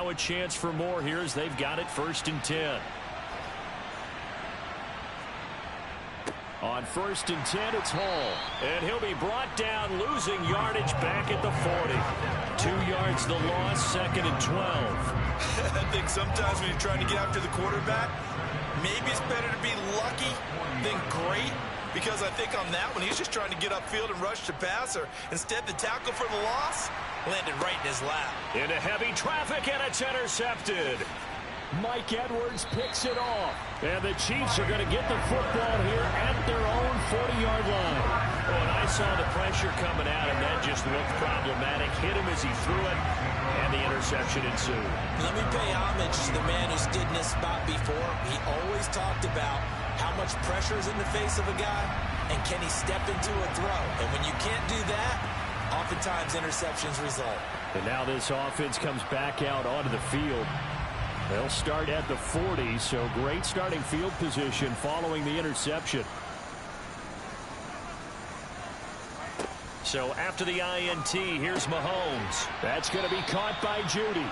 now a chance for more here as they've got it 1st and 10. On 1st and 10, it's Hall. And he'll be brought down, losing yardage back at the 40. 2 yards the loss, 2nd and 12. I think sometimes when you're trying to get after the quarterback, maybe it's better to be lucky than great. Because I think on that one, he's just trying to get upfield and rush the passer. Instead, the tackle for the loss landed right in his lap. Into heavy traffic, and it's intercepted. Mike Edwards picks it off. And the Chiefs are going to get the football here at their own 40-yard line. Oh, and I saw the pressure coming out, and that just looked problematic. Hit him as he threw it, and the interception ensued. Let me pay homage to the man who stood in this spot before. He always talked about how much pressure is in the face of a guy, and can he step into a throw. And when you can't do that, oftentimes interceptions result. And now this offense comes back out onto the field. They'll start at the 40, so great starting field position following the interception. So after the INT, here's Mahomes. That's going to be caught by Judy.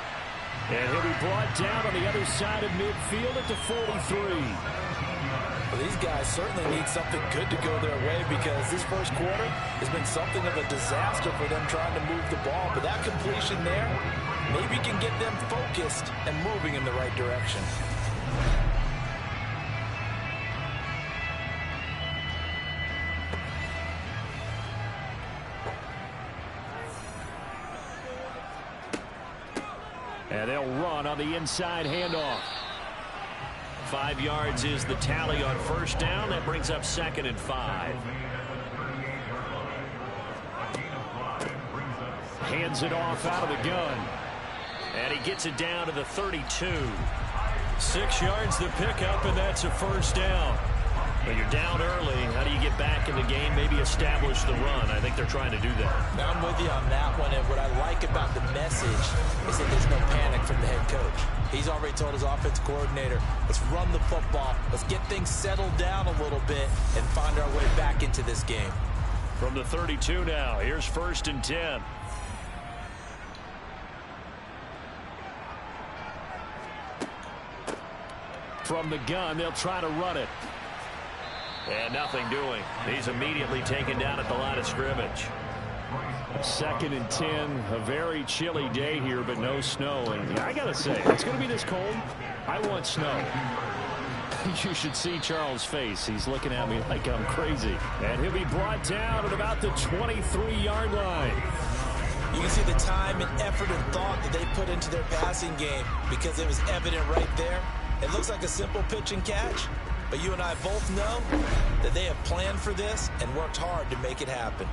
And he'll be brought down on the other side of midfield at the 43. Well, these guys certainly need something good to go their way because this first quarter has been something of a disaster for them trying to move the ball. But that completion there maybe can get them focused and moving in the right direction. And they'll run on the inside handoff. 5 yards is the tally on 1st down. That brings up 2nd and 5. Hands it off out of the gun. And he gets it down to the 32. 6 yards the pickup, and that's a 1st down. But you're down early. How do you get back in the game? Maybe establish the run. I think they're trying to do that. I'm with you on that one. And what I like about the message is that there's no panic from the head coach. He's already told his offensive coordinator, let's run the football. Let's get things settled down a little bit and find our way back into this game. From the 32 now, here's 1st and 10. From the gun, they'll try to run it. And nothing doing. He's immediately taken down at the line of scrimmage. 2nd and 10. A very chilly day here, but no snow. And I got to say, it's going to be this cold. I want snow. You should see Charles' face. He's looking at me like I'm crazy. And he'll be brought down at about the 23-yard line. You can see the time and effort and thought that they put into their passing game because it was evident right there. It looks like a simple pitch and catch, but you and I both know that they have planned for this and worked hard to make it happen.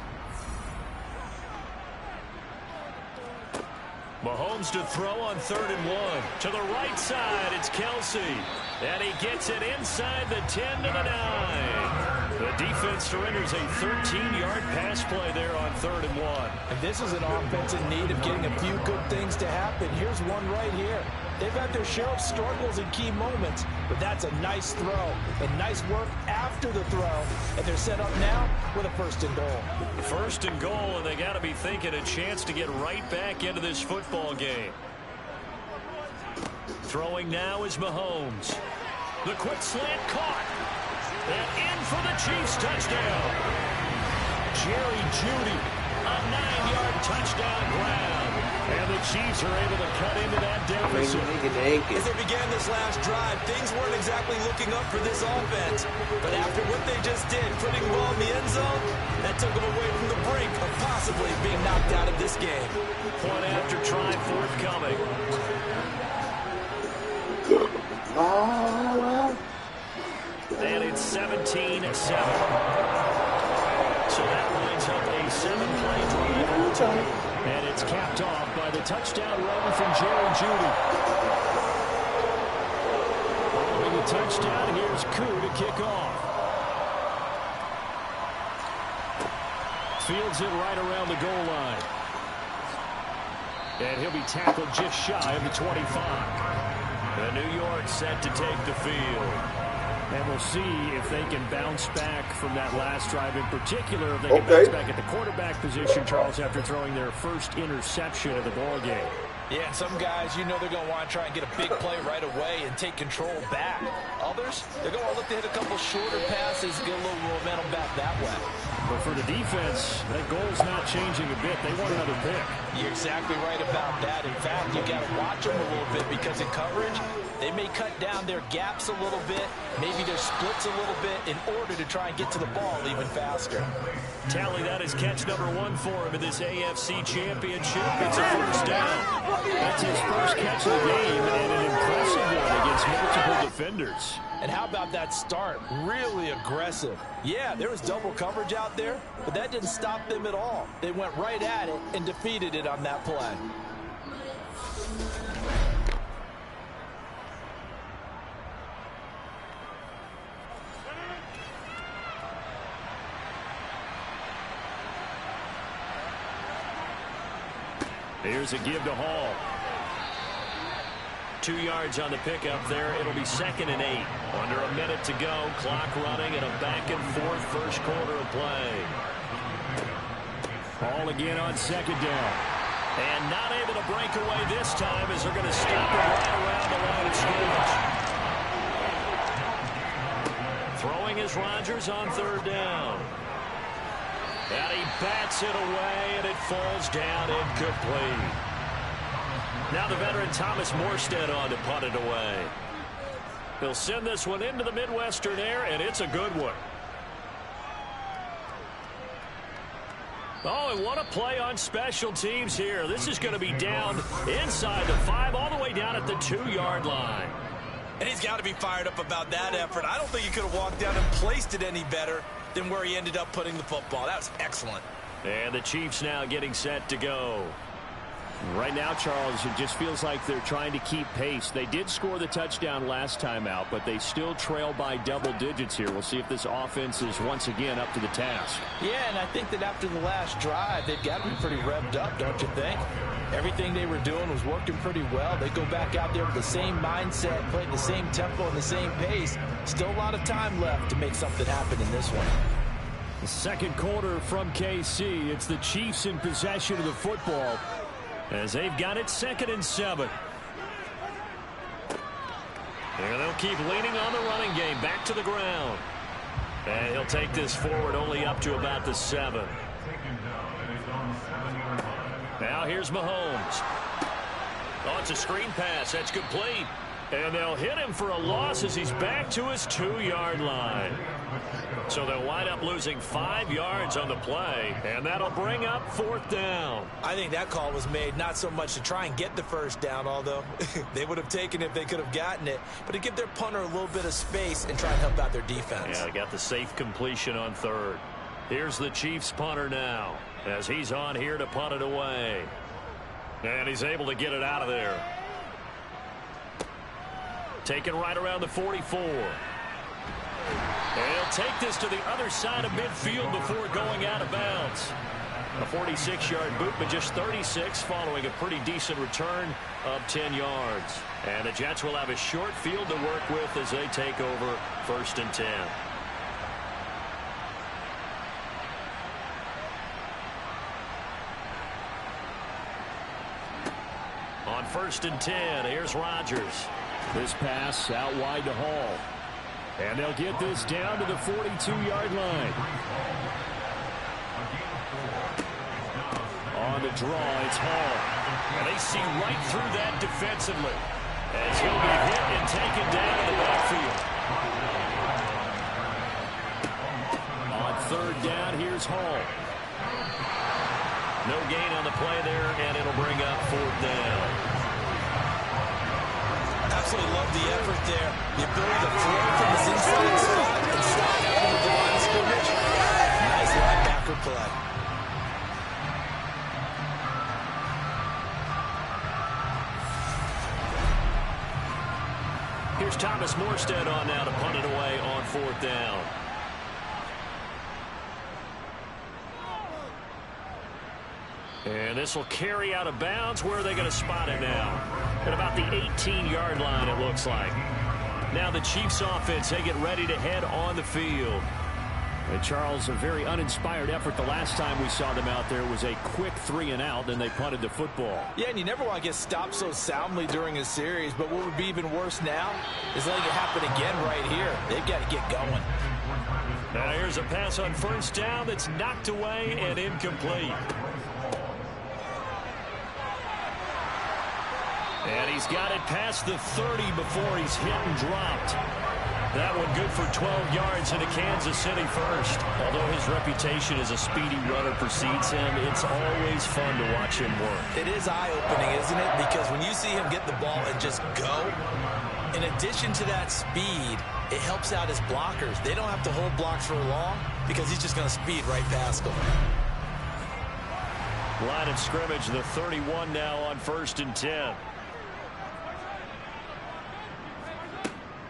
Mahomes to throw on 3rd and 1. To the right side, it's Kelsey. And he gets it inside the 10 to the 9. The defense surrenders a 13-yard pass play there on 3rd and 1. And this is an offense in need of getting a few good things to happen. Here's one right here. They've had their share of struggles in key moments, but that's a nice throw and nice work after the throw. And they're set up now with a 1st and goal. 1st and goal, and they got to be thinking a chance to get right back into this football game. Throwing now is Mahomes. The quick slant caught. And in for the Chiefs touchdown. Jerry Jeudy, a 9-yard touchdown grab. And the Chiefs are able to cut into that deficit. As they began this last drive, things weren't exactly looking up for this offense. But after what they just did, putting the ball in the end zone, that took them away from the brink of possibly being knocked out of this game. Point after try forthcoming. And it's 17-7. So that lines up a 7-play drive. And it's capped off by the touchdown run from Jerry Jeudy. Following the touchdown, here's Koo to kick off. Fields it right around the goal line. And he'll be tackled just shy of the 25. The New York set to take the field. And we'll see if they can bounce back from that last drive in particular. If they can bounce back at the quarterback position, Charles, after throwing their first interception of the ball game. Yeah, and some guys, you know they're going to want to try and get a big play right away and take control back. Others, they're going to look to hit a couple shorter passes, get a little momentum back that way. But for the defense, that goal's not changing a bit. They want another pick. You're exactly right about that. In fact, you got to watch them a little bit because in coverage, they may cut down their gaps a little bit, maybe their splits a little bit in order to try and get to the ball even faster. Tally, that is catch number 1 for him in this AFC Championship. It's a first down. That's his first catch of the game and an impressive one against multiple defenders. And how about that start? Really aggressive. Yeah, there was double coverage out there, but that didn't stop them at all. They went right at it and defeated it on that play. Here's a give to Hall. 2 yards on the pickup there. It'll be 2nd and 8. Under a minute to go. Clock running and a back-and-forth first quarter of play. Hall again on 2nd down. And not able to break away this time as they're going to stop it right around the line of scrimmage. Throwing is Rodgers on 3rd down. And he bats it away, and it falls down incomplete. Now the veteran Thomas Morstead on to punt it away. He'll send this one into the Midwestern air, and it's a good one. Oh, and what a play on special teams here. This is going to be down inside the 5, all the way down at the 2-yard line. And he's got to be fired up about that effort. I don't think he could have walked down and placed it any better than where he ended up putting the football. That was excellent. And the Chiefs now getting set to go. Right now, Charles, it just feels like they're trying to keep pace. They did score the touchdown last time out, but they still trail by double digits here. We'll see if this offense is once again up to the task. Yeah, and I think that after the last drive, they've got to be pretty revved up, don't you think? Everything they were doing was working pretty well. They go back out there with the same mindset, playing the same tempo and the same pace. Still a lot of time left to make something happen in this one. The second quarter from KC. It's the Chiefs in possession of the football, as they've got it 2nd and 7. And they'll keep leaning on the running game. Back to the ground. And he'll take this forward only up to about the 7. Now here's Mahomes. Oh, it's a screen pass. That's complete. And they'll hit him for a loss as he's back to his 2-yard line. So they'll wind up losing 5 yards on the play, and that'll bring up 4th down. I think that call was made not so much to try and get the first down, although they would have taken it if they could have gotten it, but to give their punter a little bit of space and try and help out their defense. Yeah, they got the safe completion on 3rd. Here's the Chiefs punter now as he's on here to punt it away. And he's able to get it out of there. Taken right around the 44. And he'll take this to the other side of midfield before going out of bounds. A 46-yard boot, but just 36 following a pretty decent return of 10 yards. And the Jets will have a short field to work with as they take over 1st and 10. On 1st and 10, here's Rodgers. This pass out wide to Hall. And they'll get this down to the 42-yard line. On the draw, it's Hall. And they see right through that defensively as he'll be hit and taken down in the backfield. On 3rd down, here's Hall. No gain on the play there, and it'll bring up 4th down. Absolutely love the effort there. The ability to throw from his inside spot and stop out of the line of scrimmage. Nice linebacker play. Here's Thomas Morstead on now to punt it away on 4th down. And this will carry out of bounds. Where are they going to spot it now? At about the 18-yard line, it looks like. Now the Chiefs offense, they get ready to head on the field. And Charles, a very uninspired effort. The last time we saw them out there was a quick 3-and-out, and they punted the football. Yeah, and you never want to get stopped so soundly during a series, but what would be even worse now is letting it happen again right here. They've got to get going. Now here's a pass on first down that's knocked away and incomplete. And he's got it past the 30 before he's hit and dropped. That one good for 12 yards into Kansas City first. Although his reputation as a speedy runner precedes him, it's always fun to watch him work. It is eye-opening, isn't it? Because when you see him get the ball and just go, in addition to that speed, it helps out his blockers. They don't have to hold blocks for long because he's just going to speed right past them. Line of scrimmage, the 31 now on 1st and 10.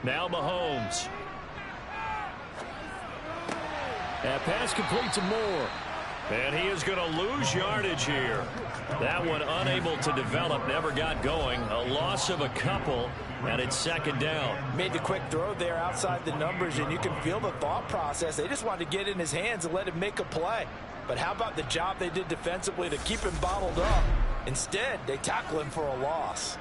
Now Mahomes. That pass complete to Moore. And he is going to lose yardage here. That one unable to develop, never got going. A loss of a couple, and it's 2nd down. Made the quick throw there outside the numbers, and you can feel the thought process. They just wanted to get in his hands and let him make a play. But how about the job they did defensively to keep him bottled up? Instead, they tackle him for a loss.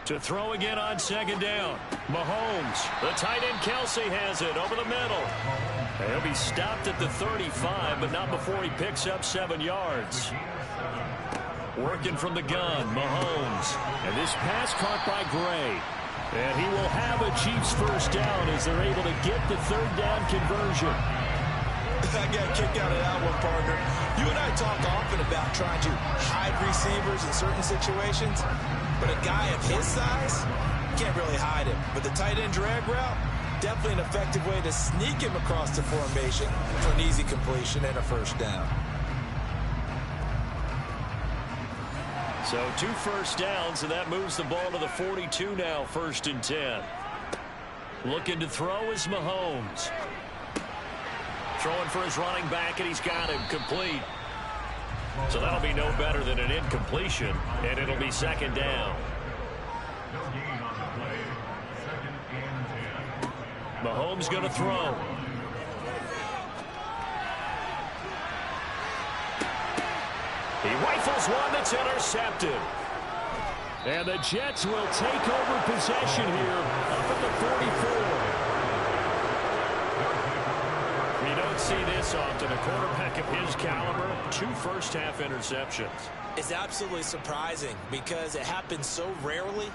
To throw again on 2nd down. Mahomes. The tight end Kelsey has it over the middle. He'll be stopped at the 35, but not before he picks up 7 yards. Working from the gun, Mahomes. And this pass caught by Gray. And he will have a Chiefs first down as they're able to get the 3rd down conversion. I got a kick out of that one, partner. You and I talk often about trying to hide receivers in certain situations. But a guy of his size, can't really hide him. But the tight end drag route, definitely an effective way to sneak him across the formation for an easy completion and a first down. So 2 first downs, and that moves the ball to the 42 now, 1st and 10. Looking to throw is Mahomes. Throwing for his running back, and he's got him complete. So that'll be no better than an incompletion, and it'll be 2nd down. Mahomes going to throw. He rifles one that's intercepted. And the Jets will take over possession here up at the 44. You don't see this often. A quarterback of his caliber, 2 first-half interceptions. It's absolutely surprising because it happens so rarely.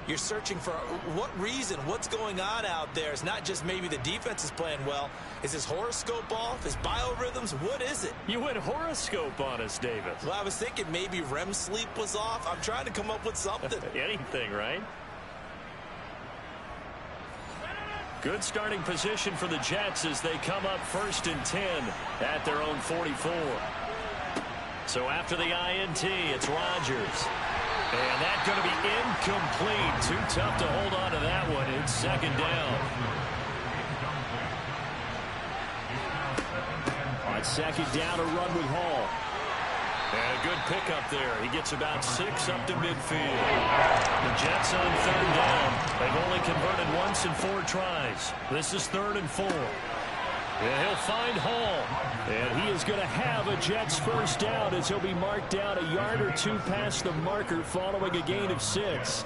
You're searching for what reason, what's going on out there. It's not just maybe the defense is playing well. Is his horoscope off? His biorhythms? What is it? You went horoscope on us, Davis. Well, I was thinking maybe REM sleep was off. I'm trying to come up with something. Anything, right? Good starting position for the Jets as they come up 1st and 10 at their own 44. So after the INT, it's Rodgers. And that's going to be incomplete. Too tough to hold on to that one. It's 2nd down. On 2nd down, a run with Hall. And a good pickup there. He gets about 6 up to midfield. The Jets on 3rd down. They've only converted once in 4 tries. This is 3rd and 4. And he'll find Hall. And he is going to have a Jets first down as he'll be marked down a yard or 2 past the marker following a gain of 6.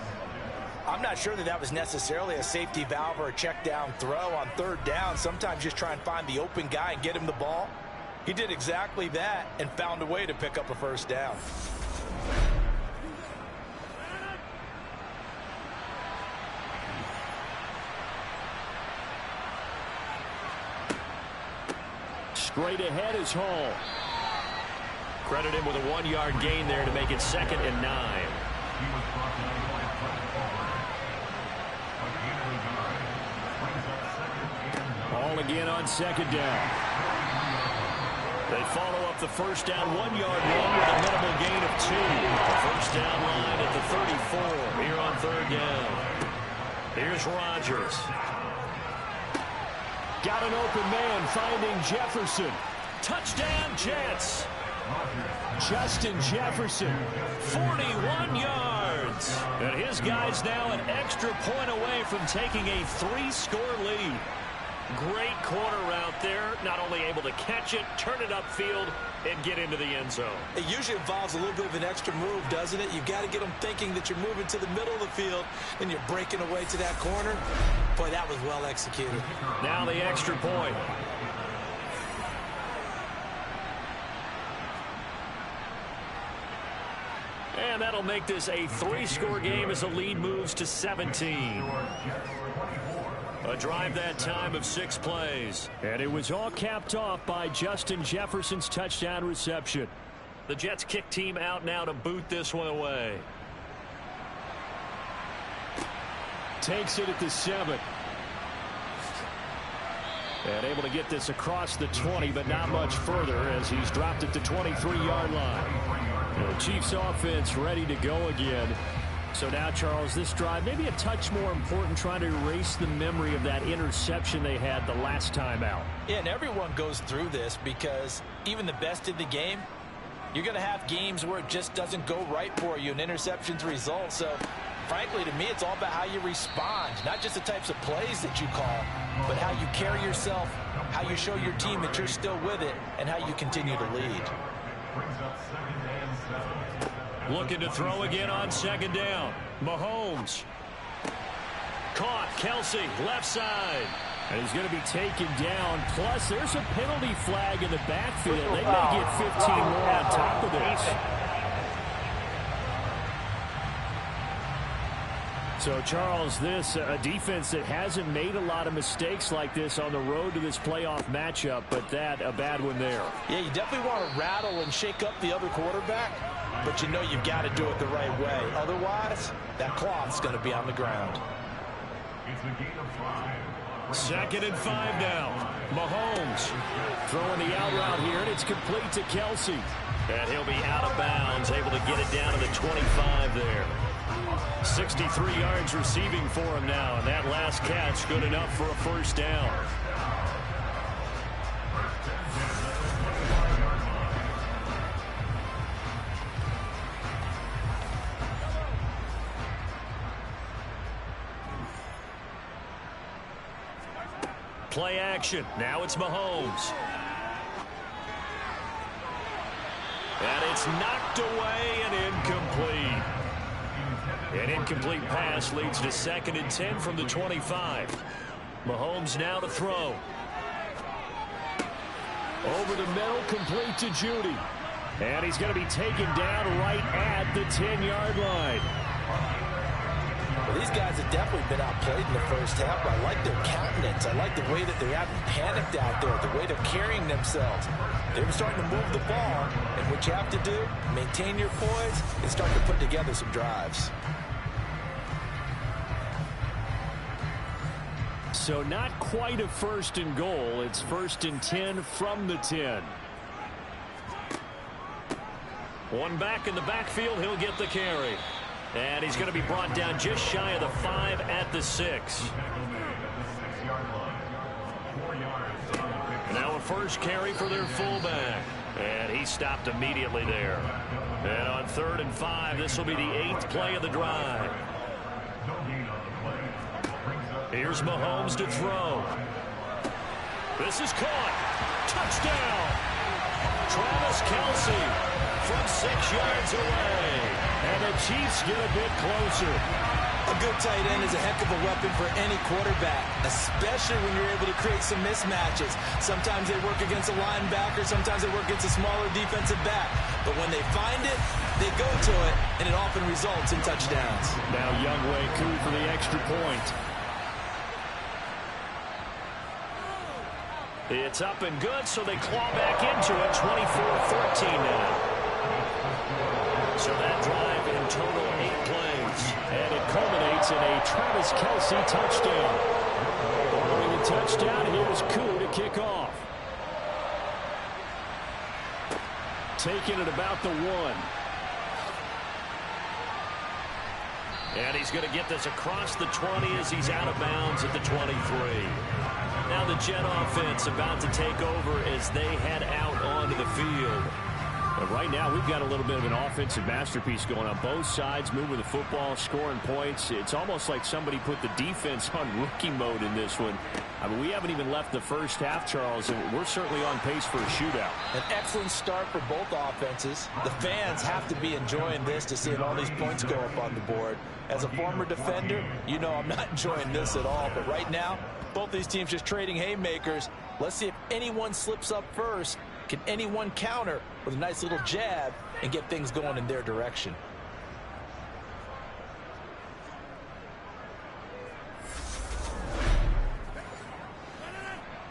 I'm not sure that was necessarily a safety valve or a check down throw on 3rd down. Sometimes just try and find the open guy and get him the ball. He did exactly that and found a way to pick up a first down. Straight ahead is Hall. Credit him with a 1-yard gain there to make it 2nd and 9. Hall again on 2nd down. They follow up the first down 1-yard run with a minimal gain of 2. First down line at the 34 here on 3rd down. Here's Rodgers. Got an open man finding Jefferson. Touchdown Jets. Justin Jefferson, 41 yards. And his guy's now an extra point away from taking a 3-score lead. Great corner route there. Not only able to catch it, turn it upfield, and get into the end zone. It usually involves a little bit of an extra move, doesn't it? You've got to get them thinking that you're moving to the middle of the field, and you're breaking away to that corner. Boy, that was well executed. Now the extra point. And that'll make this a 3-score game as the lead moves to 17. A drive that time of 6 plays. And it was all capped off by Justin Jefferson's touchdown reception. The Jets kick team out now to boot this one away. Takes it at the 7. And able to get this across the 20, but not much further as he's dropped at the 23-yard line. The Chiefs offense ready to go again. So now, Charles, this drive maybe a touch more important, trying to erase the memory of that interception they had the last time out. Yeah, and everyone goes through this because even the best in the game, you're going to have games where it just doesn't go right for you, and interceptions result. So, frankly, to me, it's all about how you respond, not just the types of plays that you call, but how you carry yourself, how you show your team that you're still with it, and how you continue to lead. Looking to throw again on 2nd down. Mahomes. Caught. Kelsey, left side. And he's going to be taken down. Plus, there's a penalty flag in the backfield. They may get 15 more on top of this. So, Charles, this a defense that hasn't made a lot of mistakes like this on the road to this playoff matchup, but that a bad one there. Yeah, you definitely want to rattle and shake up the other quarterback, but you know you've got to do it the right way. Otherwise, that cloth's going to be on the ground. 2nd and 5 now. Mahomes throwing the out route here, and it's complete to Kelsey. And he'll be out of bounds, able to get it down to the 25 there. 63 yards receiving for him now, and that last catch good enough for a 1st down. Play action. Now it's Mahomes. And it's knocked away and incomplete. An incomplete pass leads to 2nd and 10 from the 25. Mahomes now to throw. Over the middle, complete to Judy. And he's going to be taken down right at the 10-yard line. Well, these guys have definitely been outplayed in the first half, but I like their countenance. I like the way that they haven't panicked out there, the way they're carrying themselves. They're starting to move the ball, and what you have to do, maintain your poise, and start to put together some drives. So not quite a 1st and goal. It's 1st and 10 from the 10. One back in the backfield. He'll get the carry. And he's going to be brought down just shy of the 5 at the 6. Now a 1st carry for their fullback. And he stopped immediately there. And on 3rd and 5, this will be the 8th play of the drive. Here's Mahomes to throw. This is caught. Touchdown. Travis Kelsey from 6 yards away. And the Chiefs get a bit closer. A good tight end is a heck of a weapon for any quarterback, especially when you're able to create some mismatches. Sometimes they work against a linebacker, sometimes they work against a smaller defensive back. But when they find it, they go to it, and it often results in touchdowns. Now Younghoe Koo for the extra point. It's up and good, so they claw back into it. 24-14 now. So that drive in total 8 plays. And it culminates in a Travis Kelsey touchdown. Following the touchdown, here's Koo to kick off. Taking it about the 1. And he's going to get this across the 20 as he's out of bounds at the 23. Now the Jet offense about to take over as they head out onto the field. But right now, we've got a little bit of an offensive masterpiece going on both sides, moving the football, scoring points. It's almost like somebody put the defense on rookie mode in this one. I mean, we haven't even left the first half, Charles, and we're certainly on pace for a shootout. An excellent start for both offenses. The fans have to be enjoying this to see all these points go up on the board. As a former defender, you know I'm not enjoying this at all. But right now, both these teams just trading haymakers. Let's see if anyone slips up first. Can anyone counter with a nice little jab and get things going in their direction?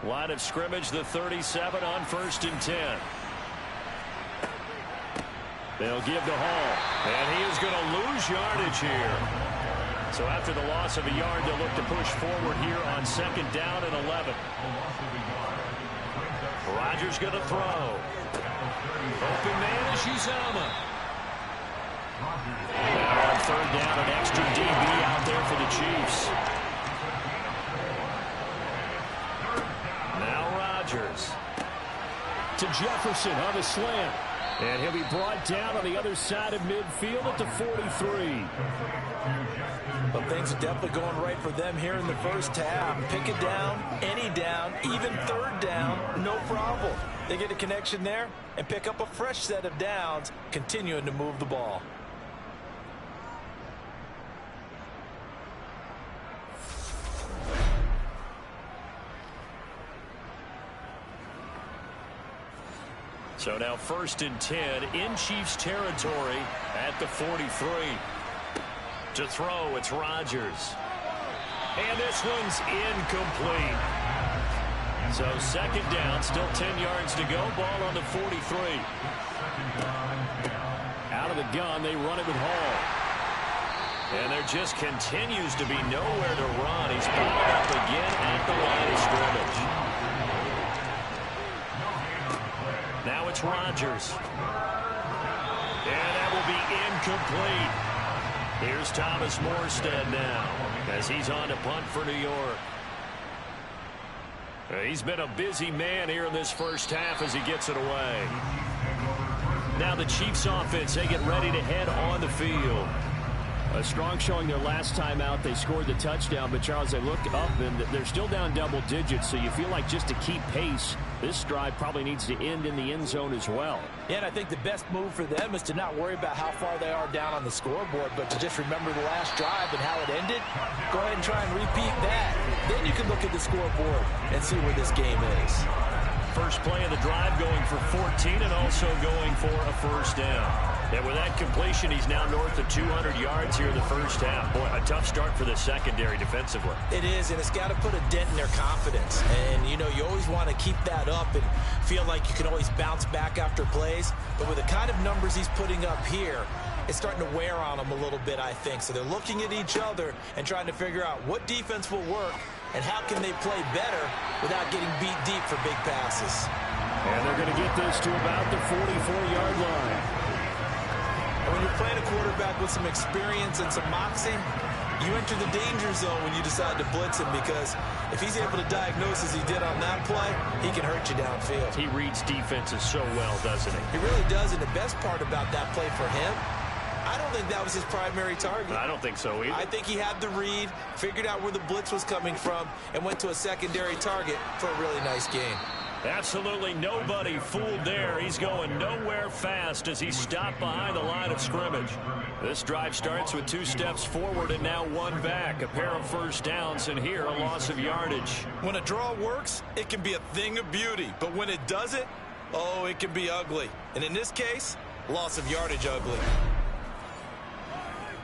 Line of scrimmage, the 37 on 1st and 10. They'll give to Hall, and he is going to lose yardage here. So after the loss of a yard, they'll look to push forward here on 2nd down and 11. Rodgers going to throw. Open man is Uzomah. Now on 3rd down, an extra DB out there for the Chiefs. Now Rodgers. To Jefferson on the slant. And he'll be brought down on the other side of midfield at the 43. But things are definitely going right for them here in the first half. Pick it down, any down, even 3rd down, no problem. They get a connection there and pick up a fresh set of downs, continuing to move the ball. So now 1st and 10 in Chiefs territory at the 43. To throw, it's Rodgers. And this one's incomplete. So 2nd down, still 10 yards to go. Ball on the 43. Out of the gun, they run it with Hall. And there just continues to be nowhere to run. He's balled up again at the line of scrimmage. Now it's Rodgers. And that will be incomplete. Here's Thomas Morstead now as he's on to punt for New York. He's been a busy man here in this first half as he gets it away. Now the Chiefs offense, they get ready to head on the field. A strong showing their last time out. They scored the touchdown, but Charles, they look up and they're still down double digits, so you feel like just to keep pace, this drive probably needs to end in the end zone as well. Yeah, and I think the best move for them is to not worry about how far they are down on the scoreboard, but to just remember the last drive and how it ended. Go ahead and try and repeat that. Then you can look at the scoreboard and see where this game is. First play of the drive going for 14 and also going for a 1st down. And with that completion, he's now north of 200 yards here in the first half. Boy, a tough start for the secondary defensively. It is, and it's got to put a dent in their confidence. And, you know, you always want to keep that up and feel like you can always bounce back after plays. But with the kind of numbers he's putting up here, it's starting to wear on them a little bit, I think. So they're looking at each other and trying to figure out what defense will work and how can they play better without getting beat deep for big passes. And they're going to get this to about the 44-yard line. And when you're playing a quarterback with some experience and some moxie, you enter the danger zone when you decide to blitz him, because if he's able to diagnose as he did on that play, he can hurt you downfield. He reads defenses so well, doesn't he? He really does, and the best part about that play for him, I don't think that was his primary target. I don't think so either. I think he had the read, figured out where the blitz was coming from, and went to a secondary target for a really nice game. Absolutely nobody fooled there. He's going nowhere fast as he stopped behind the line of scrimmage. This drive starts with 2 steps forward and now 1 back. A pair of 1st downs, and here a loss of yardage. When a draw works, it can be a thing of beauty. But when it doesn't, oh, it can be ugly. And in this case, loss of yardage ugly.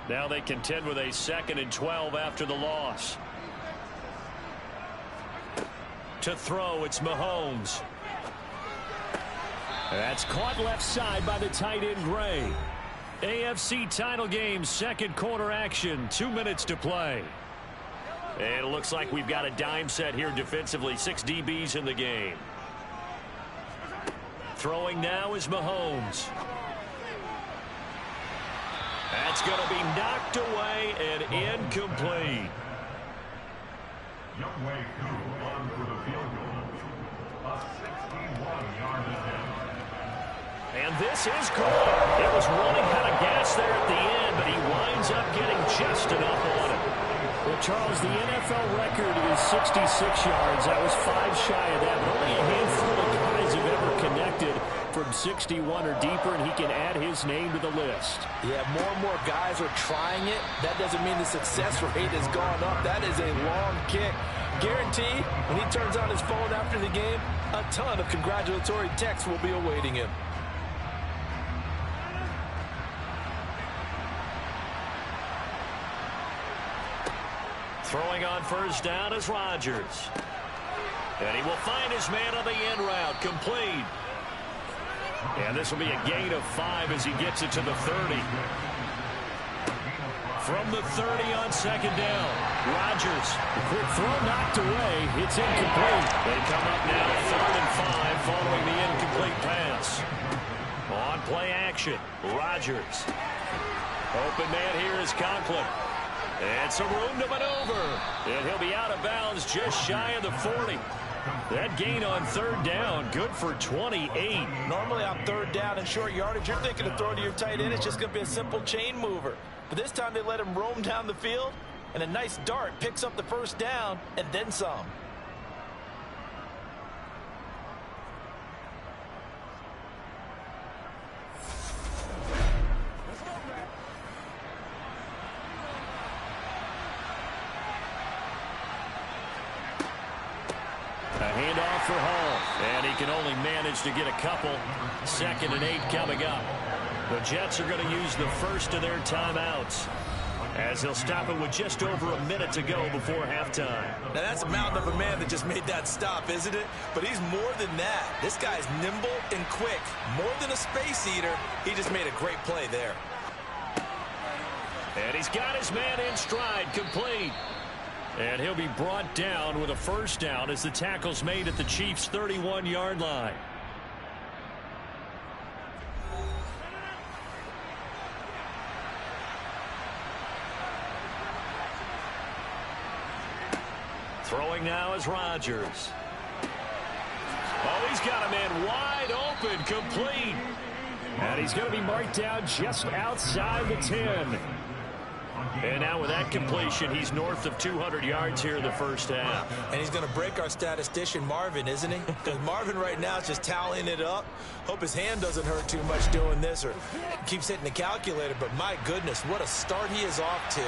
Now they contend with a 2nd and 12 after the loss. To throw, it's Mahomes. That's caught left side by the tight end Gray. AFC title game, 2nd quarter action, 2 minutes to play. And it looks like we've got a dime set here defensively, 6 DBs in the game. Throwing now is Mahomes. That's going to be knocked away and incomplete. Youngway on for the field goal. A 61-yard attempt. And this is good. It was running out of gas there at the end, but he winds up getting just enough on it. Well, Charles, the NFL record is 66 yards. That was 5 shy of that, but only a handful of guys have ever connected from 61 or deeper, and he can add his name to the list. Yeah, more and more guys are trying it. That doesn't mean the success rate has gone up. That is a long kick. Guarantee when he turns on his phone after the game, a ton of congratulatory texts will be awaiting him. Throwing on first down is Rodgers. And he will find his man on the end route, complete. And this will be a gain of 5 as he gets it to the 30. From the 30 on second down, Rodgers. The quick throw knocked away. It's incomplete. They come up now 3rd and 5 following the incomplete pass. On play action, Rodgers. Open man here is Conklin. And some room to maneuver. And he'll be out of bounds just shy of the 40. That gain on 3rd down, good for 28. Normally on 3rd down and short yardage, you're thinking of throwing to your tight end. It's just going to be a simple chain mover. But this time they let him roam down the field, and a nice dart picks up the first down and then some. A handoff for Hall, and he can only manage to get a couple. 2nd and 8 coming up. The Jets are going to use the first of their timeouts, as he'll stop it with just over a minute to go before halftime. Now that's a mountain of a man that just made that stop, isn't it? But he's more than that. This guy's nimble and quick. More than a space eater, he just made a great play there. And he's got his man in stride, complete. And he'll be brought down with a first down as the tackle's made at the Chiefs' 31-yard line. Throwing now is Rodgers. Oh, he's got a man wide open, complete. And he's going to be marked down just outside the 10. And now with that completion, he's north of 200 yards here in the first half. And he's going to break our statistician Marvin, isn't he? Because Marvin right now is just tallying it up. Hope his hand doesn't hurt too much doing this or keeps hitting the calculator. But my goodness, what a start he is off to.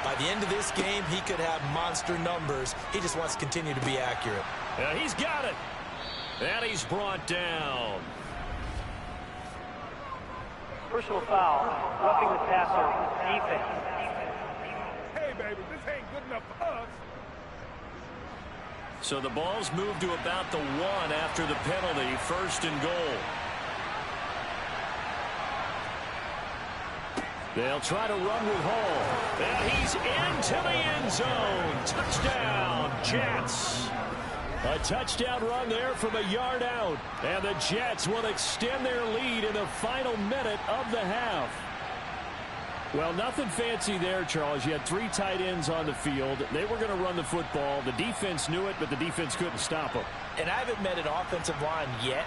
By the end of this game, he could have monster numbers. He just wants to continue to be accurate. Yeah, he's got it. And he's brought down. Personal foul, roughing the passer, defense. Hey, baby, this ain't good enough for us. So the ball's moved to about the 1 after the penalty, 1st and goal. They'll try to run with Hall. And he's into the end zone. Touchdown, Jets. A touchdown run there from a yard out. And the Jets will extend their lead in the final minute of the half. Well, nothing fancy there, Charles. You had 3 tight ends on the field. They were going to run the football. The defense knew it, but the defense couldn't stop them. And I haven't met an offensive line yet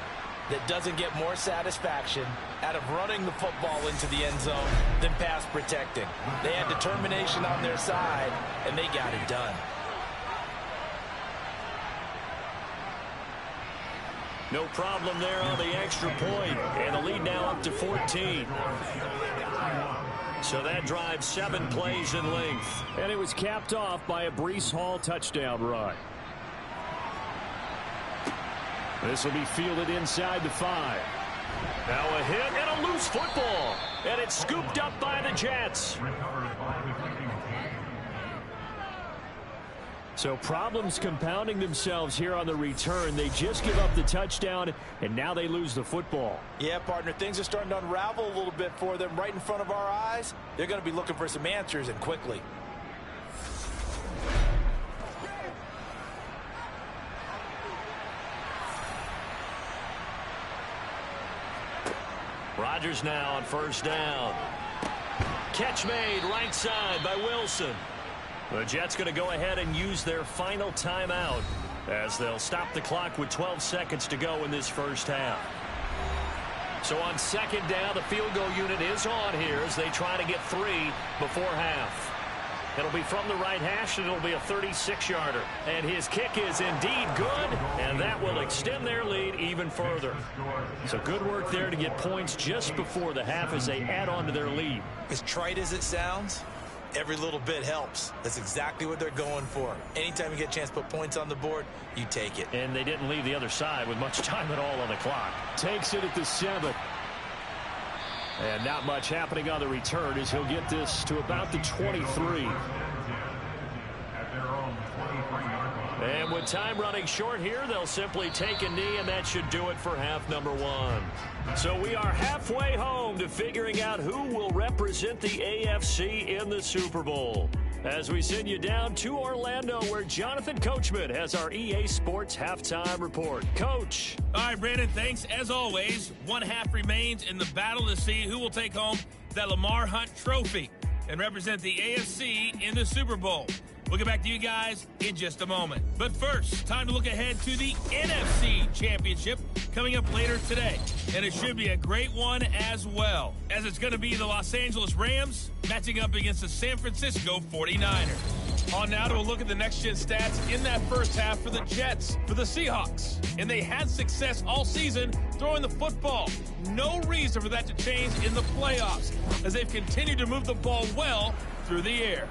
that doesn't get more satisfaction out of running the football into the end zone than pass protecting. They had determination on their side, and they got it done. No problem there on the extra point. And the lead now up to 14. So that drives 7 plays in length. And it was capped off by a Breece Hall touchdown run. This will be fielded inside the 5. Now a hit and a loose football. And it's scooped up by the Jets. So problems compounding themselves here on the return. They just give up the touchdown, and now they lose the football. Yeah, partner, things are starting to unravel a little bit for them right in front of our eyes. They're going to be looking for some answers, and quickly. Rodgers now on first down. Catch made right side by Wilson. The Jets going to go ahead and use their final timeout as they'll stop the clock with 12 seconds to go in this first half. So on second down, the field goal unit is on here as they try to get 3 before half. It'll be from the right hash, and it'll be a 36-yarder. And his kick is indeed good, and that will extend their lead even further. So good work there to get points just before the half as they add on to their lead. As trite as it sounds, every little bit helps. That's exactly what they're going for. Anytime you get a chance to put points on the board, you take it. And they didn't leave the other side with much time at all on the clock. Takes it at the 7. And not much happening on the return as he'll get this to about the 23. And with time running short here, they'll simply take a knee, and that should do it for half number 1. So we are halfway home to figuring out who will represent the AFC in the Super Bowl, as we send you down to Orlando, where Jonathan Coachman has our EA Sports Halftime Report. Coach. All right, Brandon, thanks. As always, one half remains in the battle to see who will take home the Lamar Hunt Trophy and represent the AFC in the Super Bowl. We'll get back to you guys in just a moment. But first, time to look ahead to the NFC Championship coming up later today. And it should be a great one as well, as it's going to be the Los Angeles Rams matching up against the San Francisco 49ers. On now to a look at the next-gen stats in that first half for the Jets, for the Seahawks. And they had success all season throwing the football. No reason for that to change in the playoffs, as they've continued to move the ball well through the air.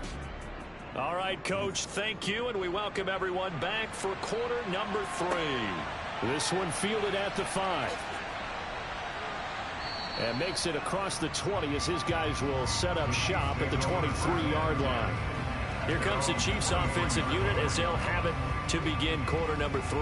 All right, Coach, thank you, and we welcome everyone back for quarter number 3. This one fielded at the 5. And makes it across the 20 as his guys will set up shop at the 23-yard line. Here comes the Chiefs offensive unit as they'll have it to begin quarter number 3.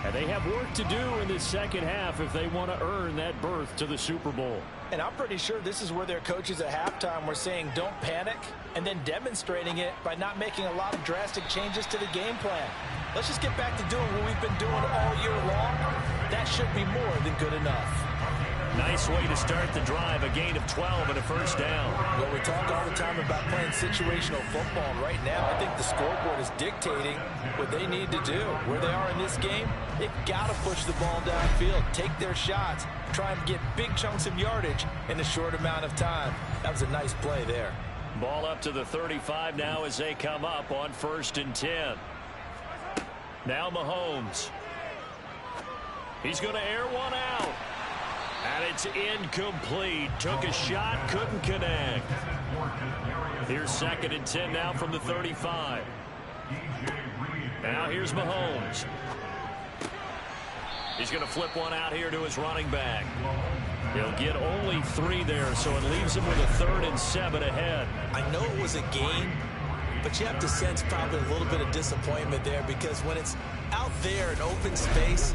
And they have work to do in this second half if they want to earn that berth to the Super Bowl. And I'm pretty sure this is where their coaches at halftime were saying don't panic, and then demonstrating it by not making a lot of drastic changes to the game plan. Let's just get back to doing what we've been doing all year long. That should be more than good enough. Nice way to start the drive, a gain of 12 and a first down. Well, we talk all the time about playing situational football, and right now I think the scoreboard is dictating what they need to do. Where they are in this game, they've got to push the ball downfield, take their shots, try and get big chunks of yardage in a short amount of time. That was a nice play there. Ball up to the 35 now as they come up on 1st and 10. Now Mahomes. He's going to air one out. And it's incomplete. Took a shot, couldn't connect. Here's 2nd and 10 now from the 35. Now here's Mahomes. He's going to flip one out here to his running back. He'll get only 3 there, so it leaves him with a 3rd and 7 ahead. I know it was a gain, but you have to sense probably a little bit of disappointment there, because when it's out there in open space,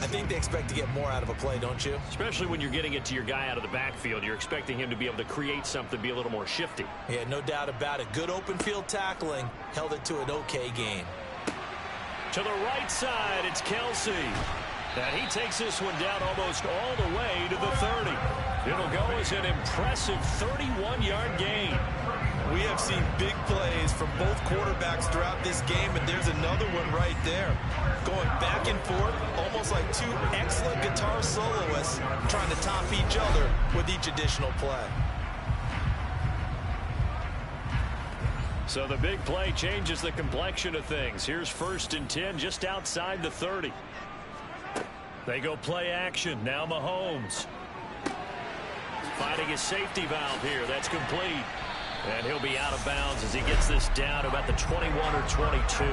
I think they expect to get more out of a play, don't you? Especially when you're getting it to your guy out of the backfield. You're expecting him to be able to create something, be a little more shifty. Yeah, no doubt about it. Good open field tackling held it to an okay gain. To the right side, it's Kelsey. And he takes this one down almost all the way to the 30. It'll go as an impressive 31-yard gain. We have seen big plays from both quarterbacks throughout this game, and there's another one right there. Going back and forth, almost like 2 excellent guitar soloists trying to top each other with each additional play. So the big play changes the complexion of things. Here's 1st and 10 just outside the 30. They go play action. Now Mahomes. Finding his safety valve here. That's complete. And he'll be out of bounds as he gets this down to about the 21 or 22.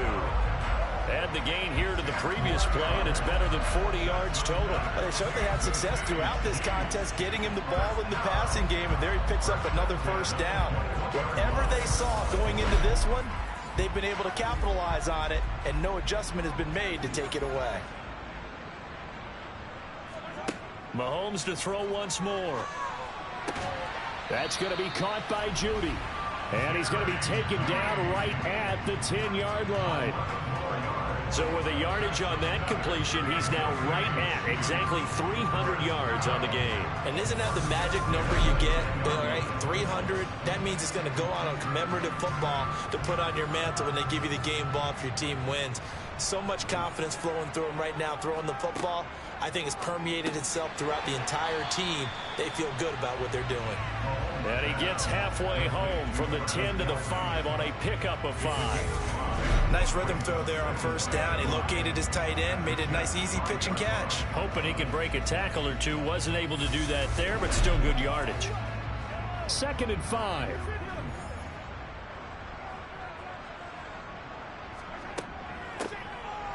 Add the gain here to the previous play, and it's better than 40 yards total. Well, they certainly had success throughout this contest getting him the ball in the passing game, and there he picks up another 1st down. Whatever they saw going into this one, they've been able to capitalize on it, and no adjustment has been made to take it away. Mahomes to throw once more. That's going to be caught by Judy. And he's going to be taken down right at the 10-yard line. So with a yardage on that completion, he's now right at exactly 300 yards on the game. And isn't that the magic number you get? All right, 300. That means it's going to go on a commemorative football to put on your mantle when they give you the game ball if your team wins. So much confidence flowing through him right now throwing the football. I think it's permeated itself throughout the entire team. They feel good about what they're doing. And he gets halfway home from the 10 to the 5 on a pickup of 5. Nice rhythm throw there on first down. He located his tight end, made a nice easy pitch and catch. Hoping he could break a tackle or two. Wasn't able to do that there, but still good yardage. 2nd and 5.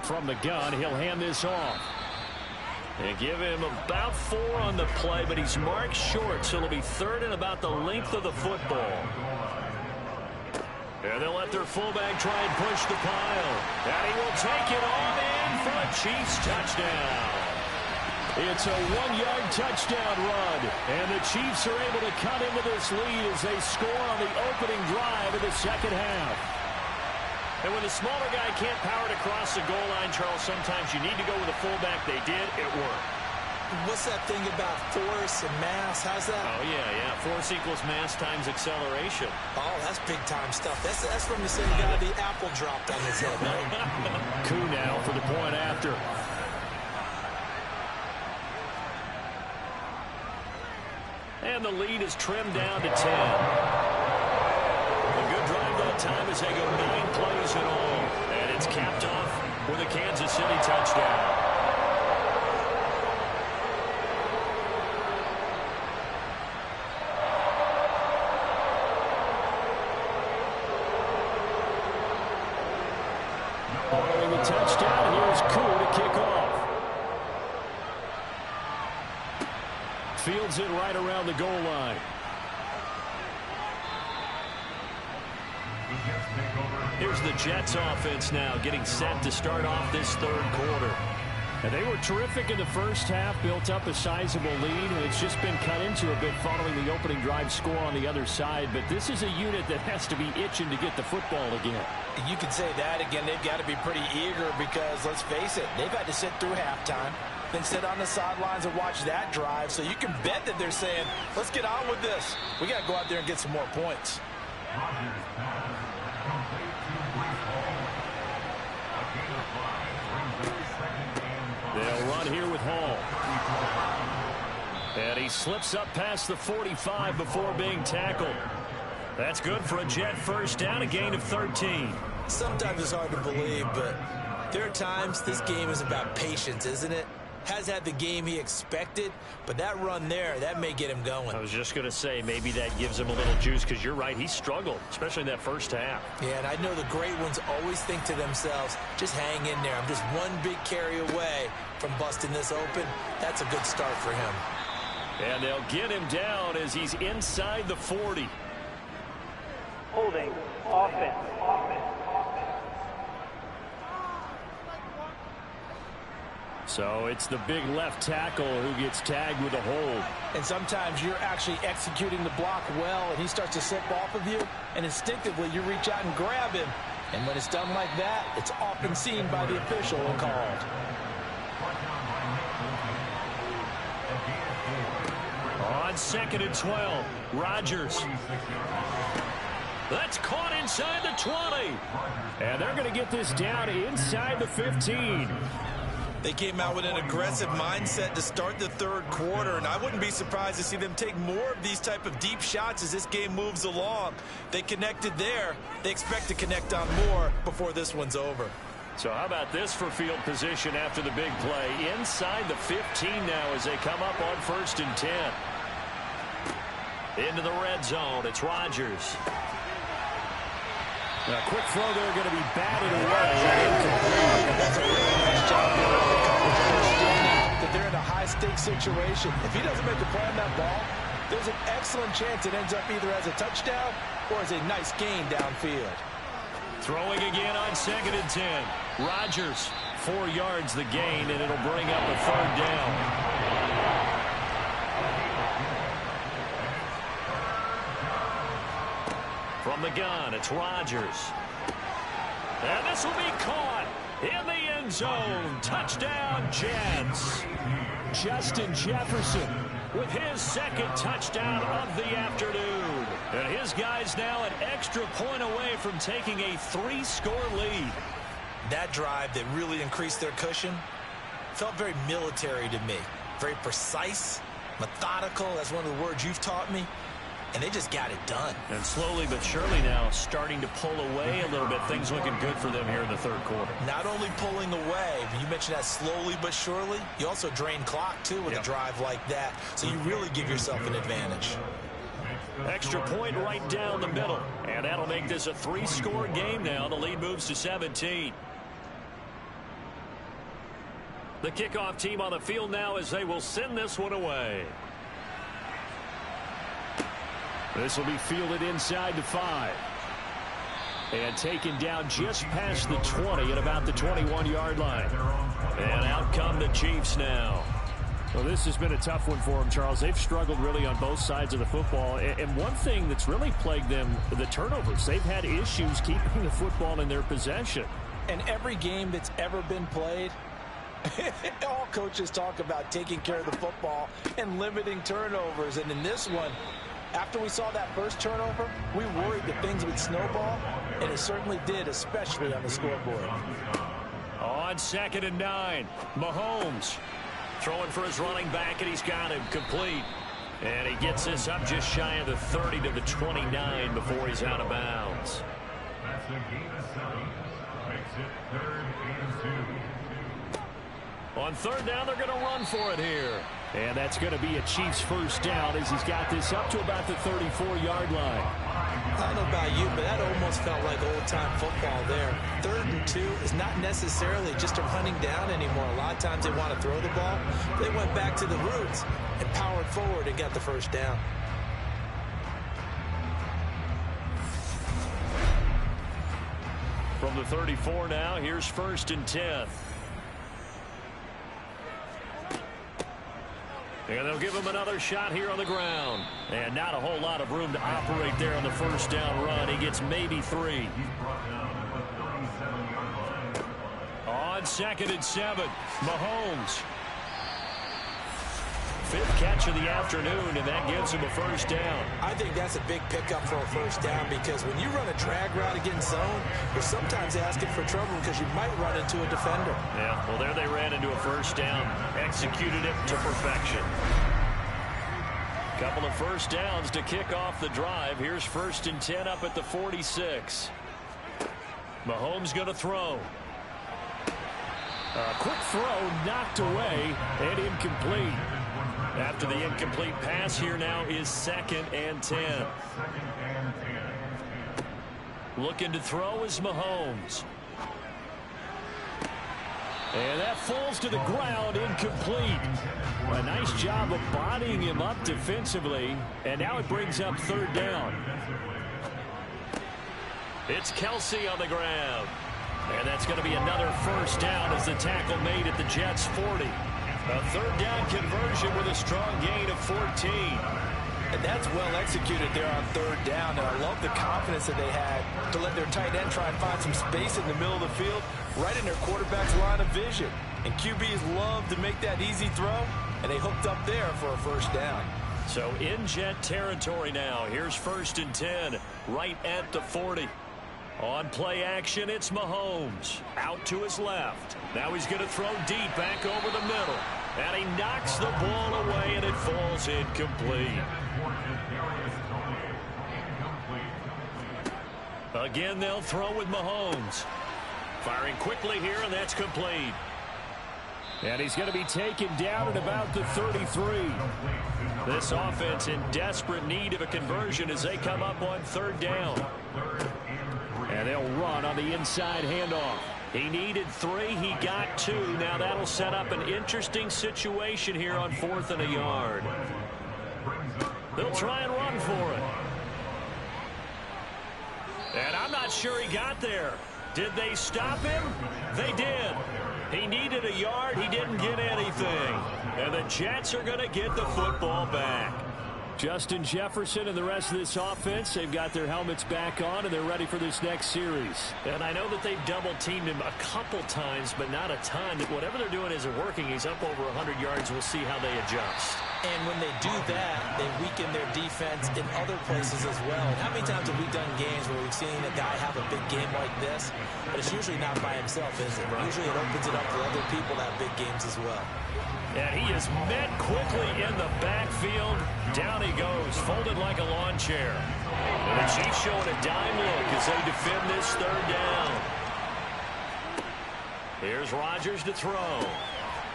From the gun, he'll hand this off. And give him about 4 on the play, but he's marked short, so it'll be 3rd and about the length of the football. And they'll let their fullback try and push the pile. And he will take it on in for a Chiefs touchdown. It's a 1-yard touchdown run. And the Chiefs are able to cut into this lead as they score on the opening drive of the second half. And when the smaller guy can't power it across the goal line, Charles, sometimes you need to go with a fullback. They did. It worked. What's that thing about force and mass? How's that? Oh, yeah. Force equals mass times acceleration. Oh, that's big-time stuff. That's from the same guy the apple dropped on his head, right? Coup now for the point after. And the lead is trimmed down to 10. A good drive that time as they go 9 plays in all. And it's capped off with a Kansas City touchdown. Following the touchdown, here's Koo to kick off. Fields it right around the goal line. Here's the Jets offense now getting set to start off this 3rd quarter. And they were terrific in the first half, built up a sizable lead, and it's just been cut into a bit following the opening drive score on the other side. But this is a unit that has to be itching to get the football again. You could say that again. They've got to be pretty eager because, let's face it, they've had to sit through halftime, then sit on the sidelines and watch that drive. So you can bet that they're saying, let's get on with this. We got to go out there and get some more points. They'll run here with Hall. And he slips up past the 45 before being tackled. That's good for a Jet first down, a gain of 13. Sometimes it's hard to believe, but there are times this game is about patience, isn't it? Has had the game he expected, but that run there, that may get him going. I was just going to say, maybe that gives him a little juice, because you're right, he struggled, especially in that first half. Yeah, and I know the great ones always think to themselves, just hang in there. I'm just one big carry away from busting this open. That's a good start for him. And they'll get him down as he's inside the 40. Holding. Offense. So it's the big left tackle who gets tagged with a hold. And sometimes you're actually executing the block well, and he starts to slip off of you, and instinctively you reach out and grab him. And when it's done like that, it's often seen by the official and called. On 2nd and 12, Rodgers. That's caught inside the 20. And they're going to get this down inside the 15. They came out with an aggressive mindset to start the 3rd quarter, and I wouldn't be surprised to see them take more of these type of deep shots as this game moves along. They connected there. They expect to connect on more before this one's over. So how about this for field position after the big play? Inside the 15 now as they come up on 1st and 10. Into the red zone, it's Rodgers. A quick throw there going to be batted away. That's a really nice job there by the coverage, understanding that they're in a high-stakes situation. If he doesn't make a play on that ball, there's an excellent chance it ends up either as a touchdown or as a nice gain downfield. Throwing again on 2nd and 10. Rodgers, 4 yards the gain, and it'll bring up a 3rd down. From the gun, it's Rodgers. And this will be caught. in the end zone. Touchdown, Jets. Justin Jefferson with his second touchdown of the afternoon. And his guys now an extra point away from taking a 3-score lead. That drive that really increased their cushion felt very military to me. Very precise, methodical. That's one of the words you've taught me. And they just got it done. And slowly but surely now starting to pull away a little bit. Things looking good for them here in the third quarter. Not only pulling away, but you mentioned that slowly but surely. You also drain clock, too, with a drive like that. So you really give yourself an advantage. Extra point right down the middle. And that'll make this a 3-score game now. The lead moves to 17. The kickoff team on the field now as they will send this one away. This will be fielded inside the 5. And taken down just past the 20 at about the 21-yard line. And out come the Chiefs now. Well, this has been a tough one for them, Charles. They've struggled really on both sides of the football. And one thing that's really plagued them, the turnovers. They've had issues keeping the football in their possession. And every game that's ever been played, all coaches talk about taking care of the football and limiting turnovers. And in this one, after we saw that first turnover, we worried that things would snowball, and it certainly did, especially on the scoreboard. On 2nd and 9, Mahomes throwing for his running back, and he's got him complete. And he gets this up just shy of the 30 to the 29 before he's out of bounds. That's a gain of 7. Makes it 3rd and 2. On 3rd down, they're going to run for it here. And that's going to be a Chiefs first down as he's got this up to about the 34-yard line. I don't know about you, but that almost felt like old-time football there. 3rd and 2 is not necessarily just a running down anymore. A lot of times they want to throw the ball. They went back to the roots and powered forward and got the first down. From the 34 now, here's 1st and 10. And they'll give him another shot here on the ground. And not a whole lot of room to operate there on the first down run. He gets maybe 3. On 2nd and 7, Mahomes. 5th catch of the afternoon, and that gives him a first down. I think that's a big pickup for a first down because when you run a drag route against zone, you're sometimes asking for trouble because you might run into a defender. Yeah, well, there they ran into a first down. Executed it to perfection. Couple of first downs to kick off the drive. Here's 1st and 10 up at the 46. Mahomes going to throw. A quick throw knocked away and incomplete. After the incomplete pass, here now is 2nd and 10. Looking to throw is Mahomes. And that falls to the ground, incomplete. A nice job of bodying him up defensively. And now it brings up 3rd down. It's Kelsey on the ground. And that's going to be another first down as the tackle made at the Jets' 40. A 3rd down conversion with a strong gain of 14. And that's well executed there on 3rd down. And I love the confidence that they had to let their tight end try and find some space in the middle of the field, right in their quarterback's line of vision. And QBs love to make that easy throw, and they hooked up there for a first down. So in Jet territory now. Here's 1st and 10, right at the 40. On play action, it's Mahomes. Out to his left. Now he's going to throw deep back over the middle. And he knocks the ball away, and it falls incomplete. Again, they'll throw with Mahomes. Firing quickly here, and that's complete. And he's going to be taken down at about the 33. This offense in desperate need of a conversion as they come up on 3rd down. And they'll run on the inside handoff. He needed 3. He got 2. Now that'll set up an interesting situation here on 4th and a yard. They'll try and run for it. And I'm not sure he got there. Did they stop him? They did. He needed a yard. He didn't get anything. And the Jets are going to get the football back. Justin Jefferson and the rest of this offense, they've got their helmets back on, and they're ready for this next series. And I know that they've double-teamed him a couple times, but not a ton. Whatever they're doing isn't working. He's up over 100 yards. We'll see how they adjust. And when they do that, they weaken their defense in other places as well. And how many times have we done games where we've seen a guy have a big game like this? But it's usually not by himself, is it? Right. Usually it opens it up for other people to have big games as well. And he is met quickly in the backfield. Down he goes, folded like a lawn chair. And the Chiefs showing a dime look as they defend this third down. Here's Rodgers to throw.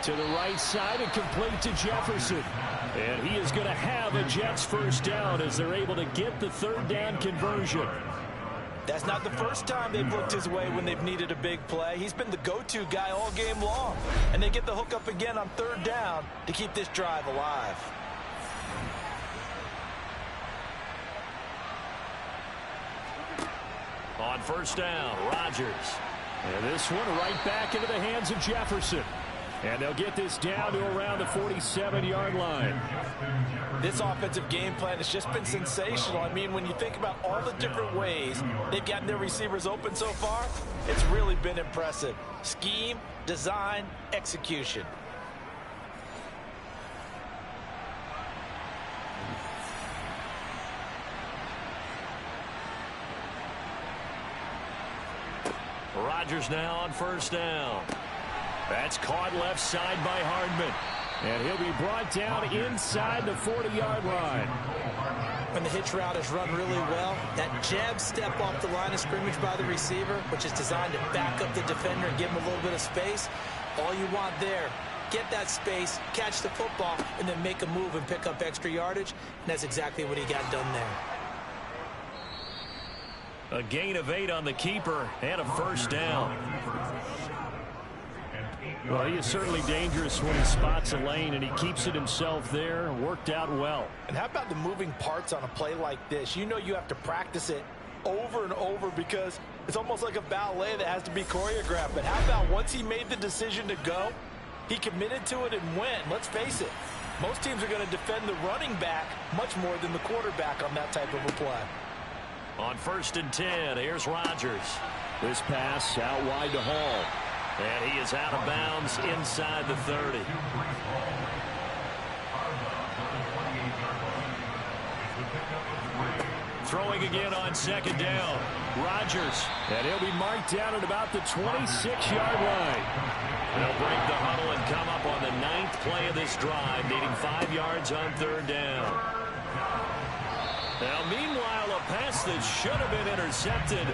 To the right side and complete to Jefferson. And he is going to have a Jets first down as they're able to get the third down conversion. That's not the first time they've looked his way when they've needed a big play. He's been the go-to guy all game long. And they get the hook up again on third down to keep this drive alive. On first down, Rodgers. And this one right back into the hands of Jefferson. And they'll get this down to around the 47-yard line. This offensive game plan has just been sensational. I mean, when you think about all the different ways they've gotten their receivers open so far, it's really been impressive. Scheme, design, execution. Rodgers now on first down. That's caught left side by Hardman. And he'll be brought down inside the 40-yard line. When the hitch route is run really well, that jab step off the line of scrimmage by the receiver, which is designed to back up the defender and give him a little bit of space, all you want there, get that space, catch the football, and then make a move and pick up extra yardage. And that's exactly what he got done there. A gain of 8 on the keeper and a first down. Well, he is certainly dangerous when he spots a lane, and he keeps it himself there. Worked out well. And how about the moving parts on a play like this? You know you have to practice it over and over because it's almost like a ballet that has to be choreographed. But how about once he made the decision to go, he committed to it and went. Let's face it, most teams are going to defend the running back much more than the quarterback on that type of a play. On first and 10, here's Rodgers. This pass out wide to Hall. And he is out of bounds inside the 30. Throwing again on second down. Rodgers. And he'll be marked down at about the 26-yard line. They'll break the huddle and come up on the 9th play of this drive, needing 5 yards on third down. Now, meanwhile, a pass that should have been intercepted,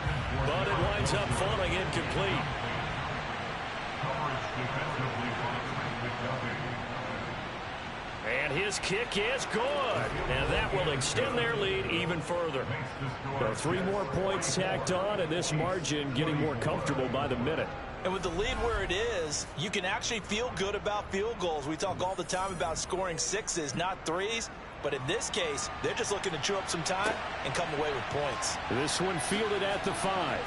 but it winds up falling incomplete. And his kick is good. And that will extend their lead even further. So 3 more points tacked on, and this margin getting more comfortable by the minute. And with the lead where it is, you can actually feel good about field goals. We talk all the time about scoring 6s, not 3s. But in this case, they're just looking to chew up some time and come away with points. This one fielded at the 5.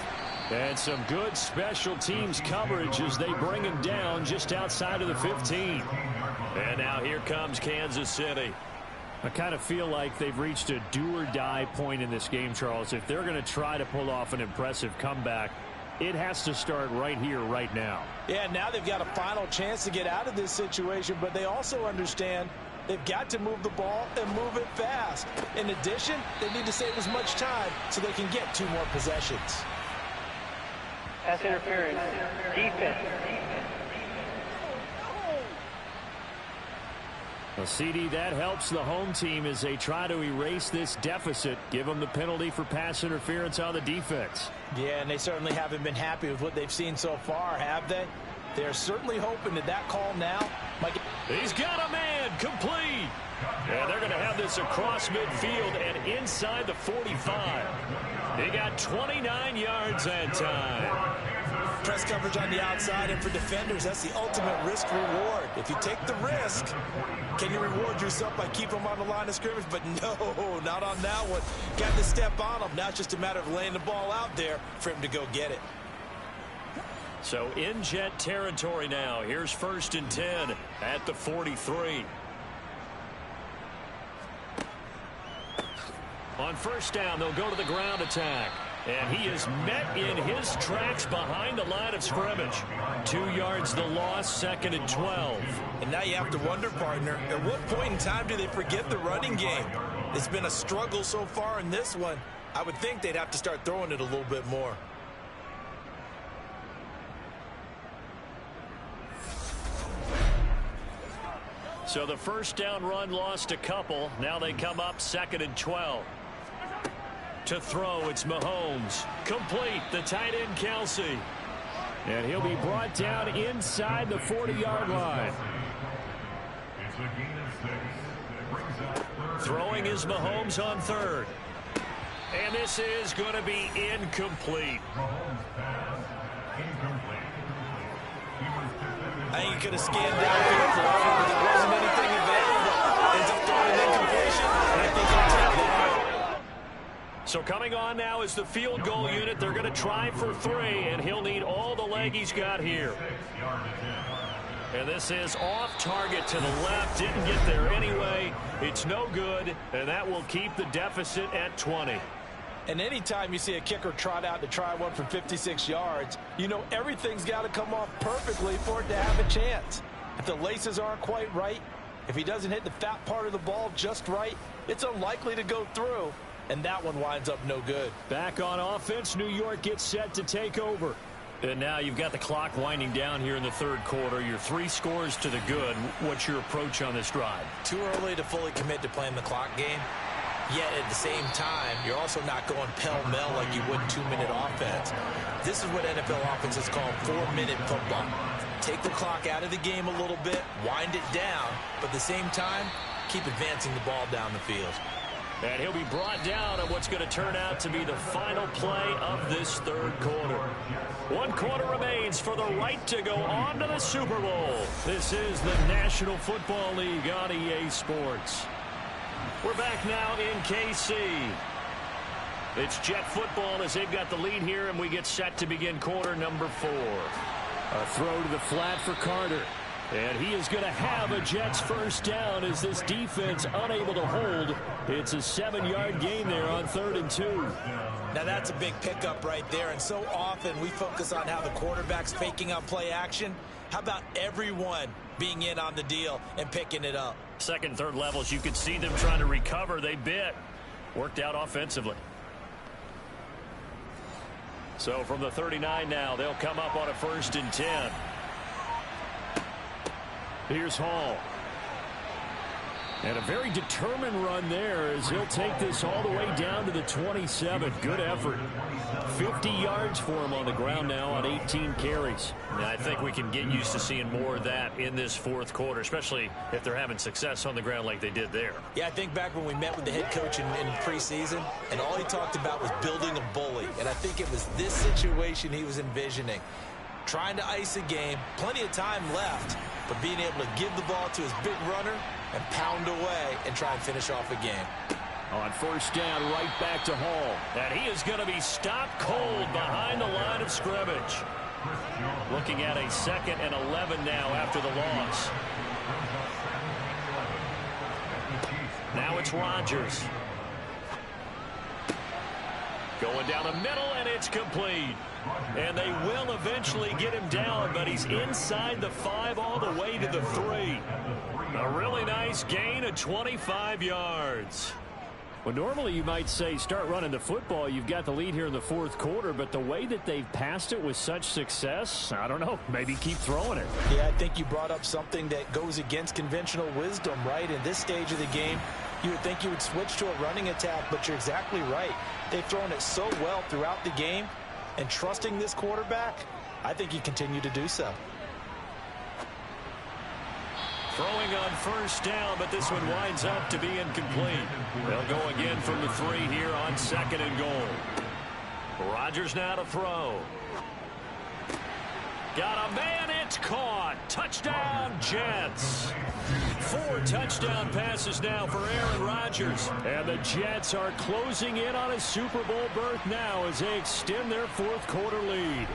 And some good special teams coverage as they bring him down just outside of the 15. And now here comes Kansas City. I kind of feel like they've reached a do-or-die point in this game, Charles. If they're going to try to pull off an impressive comeback, it has to start right here, right now. Yeah, now they've got a final chance to get out of this situation, but they also understand they've got to move the ball and move it fast. In addition, they need to save as much time so they can get 2 more possessions. Pass interference. Defense. Well, CD, that helps the home team as they try to erase this deficit, give them the penalty for pass interference on the defense. Yeah, and they certainly haven't been happy with what they've seen so far, have they? They're certainly hoping that call now might get... He's got a man complete. And they're going to have this across midfield and inside the 45. They got 29 yards that time. Press coverage on the outside, and for defenders, that's the ultimate risk-reward. If you take the risk, can you reward yourself by keeping them on the line of scrimmage? But no, not on that one. Got to step on them. Now it's just a matter of laying the ball out there for him to go get it. So in Jet territory now. Here's first and 10 at the 43. On first down, they'll go to the ground attack. And he is met in his tracks behind the line of scrimmage. 2 yards the loss, 2nd and 12. And now you have to wonder, partner, at what point in time do they forget the running game? It's been a struggle so far in this one. I would think they'd have to start throwing it a little bit more. So the first down run lost a couple. Now they come up 2nd and 12. To throw, it's Mahomes. Complete, the tight end, Kelsey. And he'll be brought down inside the 40-yard line. It's a gain of 6. Throwing is Mahomes on 3rd. And this is going to be incomplete. Mahomes pass incomplete. He was defended. I think he could have scanned downfield for it, but there wasn't anything available. Ends up throwing an incompletion, and I think he'll take that. So coming on now is the field goal unit. They're going to try for 3, and he'll need all the leg he's got here. And this is off target to the left. Didn't get there anyway. It's no good, and that will keep the deficit at 20. And anytime you see a kicker trot out to try one from 56 yards, you know everything's got to come off perfectly for it to have a chance. If the laces aren't quite right, if he doesn't hit the fat part of the ball just right, it's unlikely to go through. And that one winds up no good. Back on offense, New York gets set to take over. And now you've got the clock winding down here in the 3rd quarter. You're 3 scores to the good. What's your approach on this drive? Too early to fully commit to playing the clock game. Yet at the same time, you're also not going pell-mell like you would 2-minute offense. This is what NFL offenses call 4-minute football. Take the clock out of the game a little bit, wind it down, but at the same time, keep advancing the ball down the field. And he'll be brought down on what's going to turn out to be the final play of this 3rd quarter. 1 quarter remains for the right to go on to the Super Bowl. This is the National Football League on EA Sports. We're back now in KC. It's Jet football as they've got the lead here, and we get set to begin quarter number 4. A throw to the flat for Carter. And he is going to have a Jets first down as this defense unable to hold. It's a 7-yard gain there on 3rd and 2. Now that's a big pickup right there. And so often we focus on how the quarterback's faking out play action. How about everyone being in on the deal and picking it up? 2nd, 3rd levels, you could see them trying to recover. They bit. Worked out offensively. So from the 39 now, they'll come up on a 1st and 10. Here's Hall. And a very determined run there as he'll take this all the way down to the 27. Good effort. 50 yards for him on the ground now on 18 carries. And I think we can get used to seeing more of that in this 4th quarter, especially if they're having success on the ground like they did there. Yeah, I think back when we met with the head coach in preseason, and all he talked about was building a bully. And I think it was this situation he was envisioning. Trying to ice a game, plenty of time left, but being able to give the ball to his big runner and pound away and try and finish off a game. On 1st down, right back to Hall. And he is going to be stopped cold behind the line of scrimmage. Looking at a 2nd and 11 now after the loss. Now it's Rodgers. Going down the middle, and it's complete. And they will eventually get him down, but he's inside the 5 all the way to the 3. A really nice gain of 25 yards. Well, normally you might say start running the football. You've got the lead here in the 4th quarter, but the way that they've passed it with such success, I don't know, maybe keep throwing it. Yeah, I think you brought up something that goes against conventional wisdom, right? In this stage of the game, you would think you would switch to a running attack, but you're exactly right. They've thrown it so well throughout the game, and trusting this quarterback, I think you continue to do so. Throwing on 1st down, but this one winds up to be incomplete. They'll go again from the 3 here on 2nd and goal. Rodgers now to throw. Got a man, it's caught. Touchdown, Jets. 4 touchdown passes now for Aaron Rodgers. And the Jets are closing in on a Super Bowl berth now as they extend their 4th quarter lead.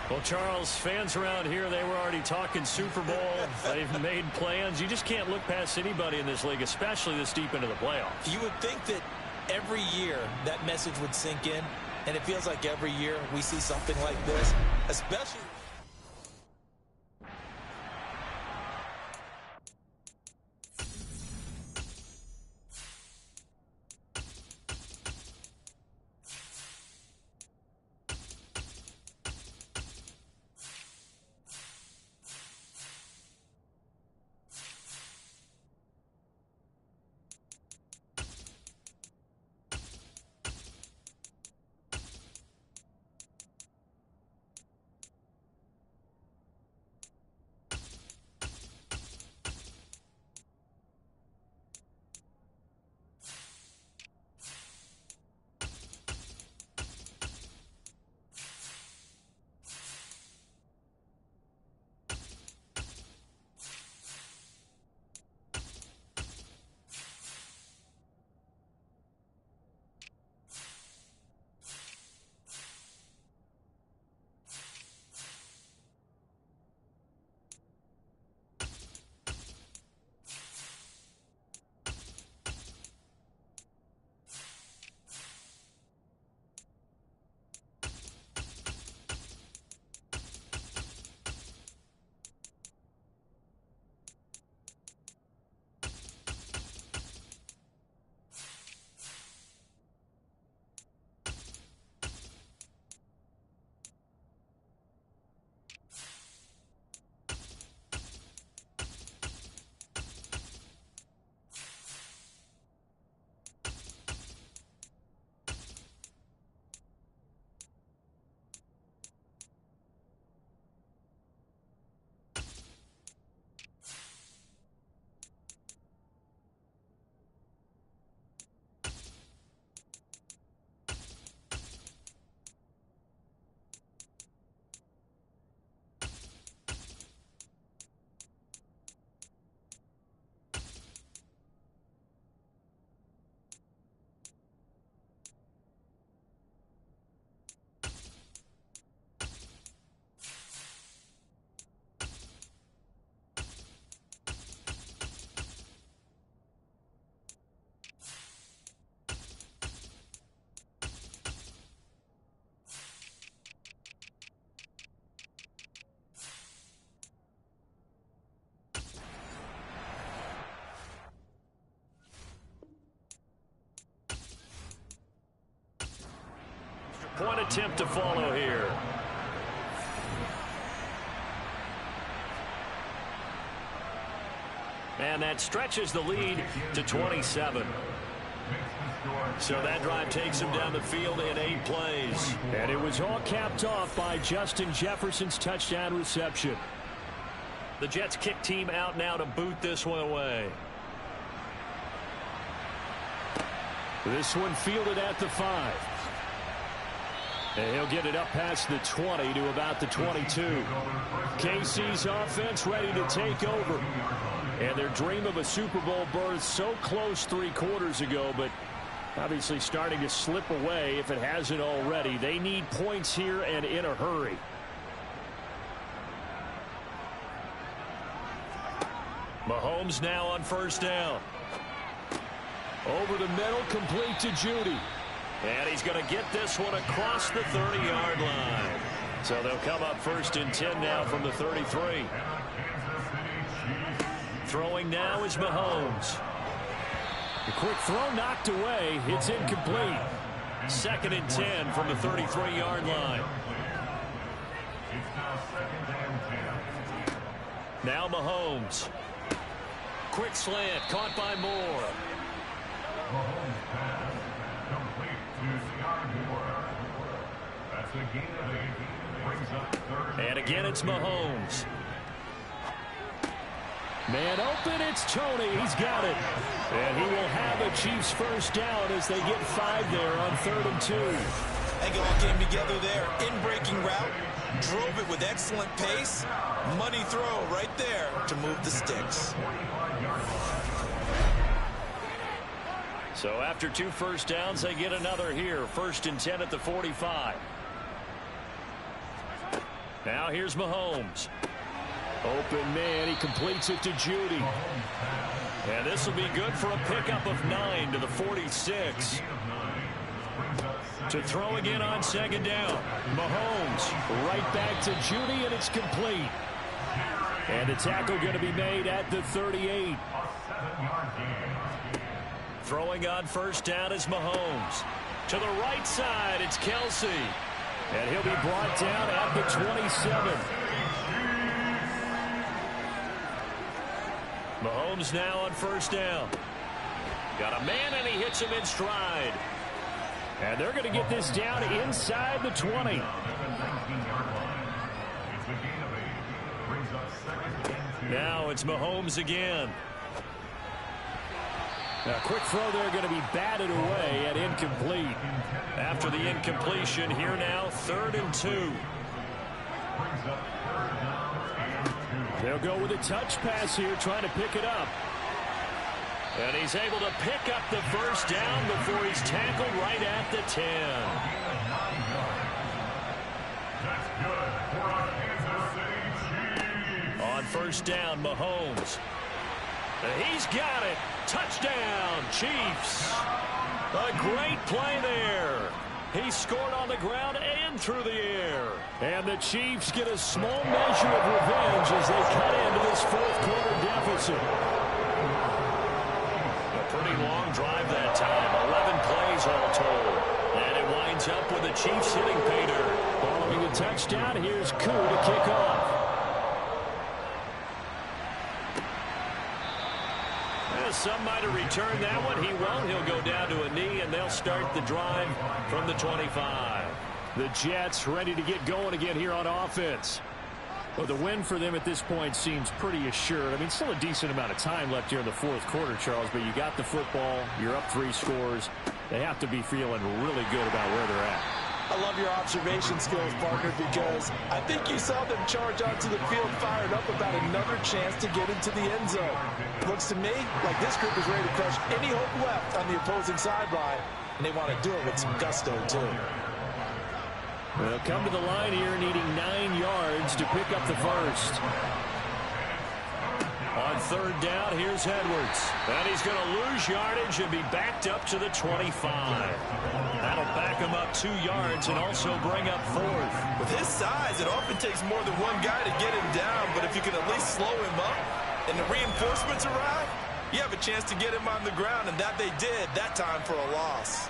Well, Charles, fans around here, they were already talking Super Bowl. They've made plans. You just can't look past anybody in this league, especially this deep into the playoffs. You would think that every year that message would sink in, and it feels like every year we see something like this, especially... Point attempt to follow here. And that stretches the lead to 27. So that drive takes him down the field in 8 plays. And it was all capped off by Justin Jefferson's touchdown reception. The Jets kick team out now to boot this one away. This one fielded at the 5. And he'll get it up past the 20 to about the 22. KC's offense ready to take over. And their dream of a Super Bowl berth so close 3 quarters ago, but obviously starting to slip away if it hasn't already. They need points here and in a hurry. Mahomes now on first down. Over the middle, complete to Judy. And he's going to get this one across the 30-yard line. So they'll come up first and 10 now from the 33. Throwing now is Mahomes. The quick throw knocked away. It's incomplete. 2nd and 10 from the 33-yard line. Now Mahomes. Quick slant caught by Moore. Mahomes pass complete to Scott Moore. That's a gain of 8. Brings up 3rd. And again it's Mahomes. Man open, it's Tony. He's got it. And he will have a Chiefs first down as they get 5 there on 3rd and 2. And it all came together there. In-breaking route. Drove it with excellent pace. Money throw right there to move the sticks. So after 2 first downs, they get another here. 1st and 10 at the 45. Now here's Mahomes. Open man, he completes it to Judy. And this will be good for a pickup of 9 to the 46. To throw again on second down. Mahomes right back to Judy, and it's complete. And the tackle going to be made at the 38. Throwing on first down is Mahomes. To the right side, it's Kelsey. And he'll be brought down at the 27. Mahomes now on first down. Got a man, and he hits him in stride. And they're going to get this down inside the 20. Now it's Mahomes again. A quick throw there going to be batted away and incomplete. After the incompletion, here now, 3rd and 2. They'll go with a touch pass here, trying to pick it up. And he's able to pick up the first down before he's tackled right at the 10. On first down, Mahomes. He's got it. Touchdown, Chiefs. A great play there. He scored on the ground and through the air. And the Chiefs get a small measure of revenge as they cut into this 4th quarter deficit. A pretty long drive that time. 11 plays all told. And it winds up with the Chiefs hitting pay dirt. Following the touchdown, here's Koo to kick off. Some might have returned that one. He won't. He'll go down to a knee, and they'll start the drive from the 25. The Jets ready to get going again here on offense. Well, the win for them at this point seems pretty assured. I mean, still a decent amount of time left here in the 4th quarter, Charles, but you got the football. You're up 3 scores. They have to be feeling really good about where they're at. I love your observation skills, partner, because I think you saw them charge onto the field fired up about another chance to get into the end zone. Looks to me like this group is ready to crush any hope left on the opposing sideline, and they want to do it with some gusto, too. They'll come to the line here needing 9 yards to pick up the first. On 3rd down, here's Edwards. And he's going to lose yardage and be backed up to the 25. That'll back him up 2 yards and also bring up 4th. With his size, it often takes more than one guy to get him down, but if you can at least slow him up and the reinforcements arrive, you have a chance to get him on the ground, and that they did that time for a loss.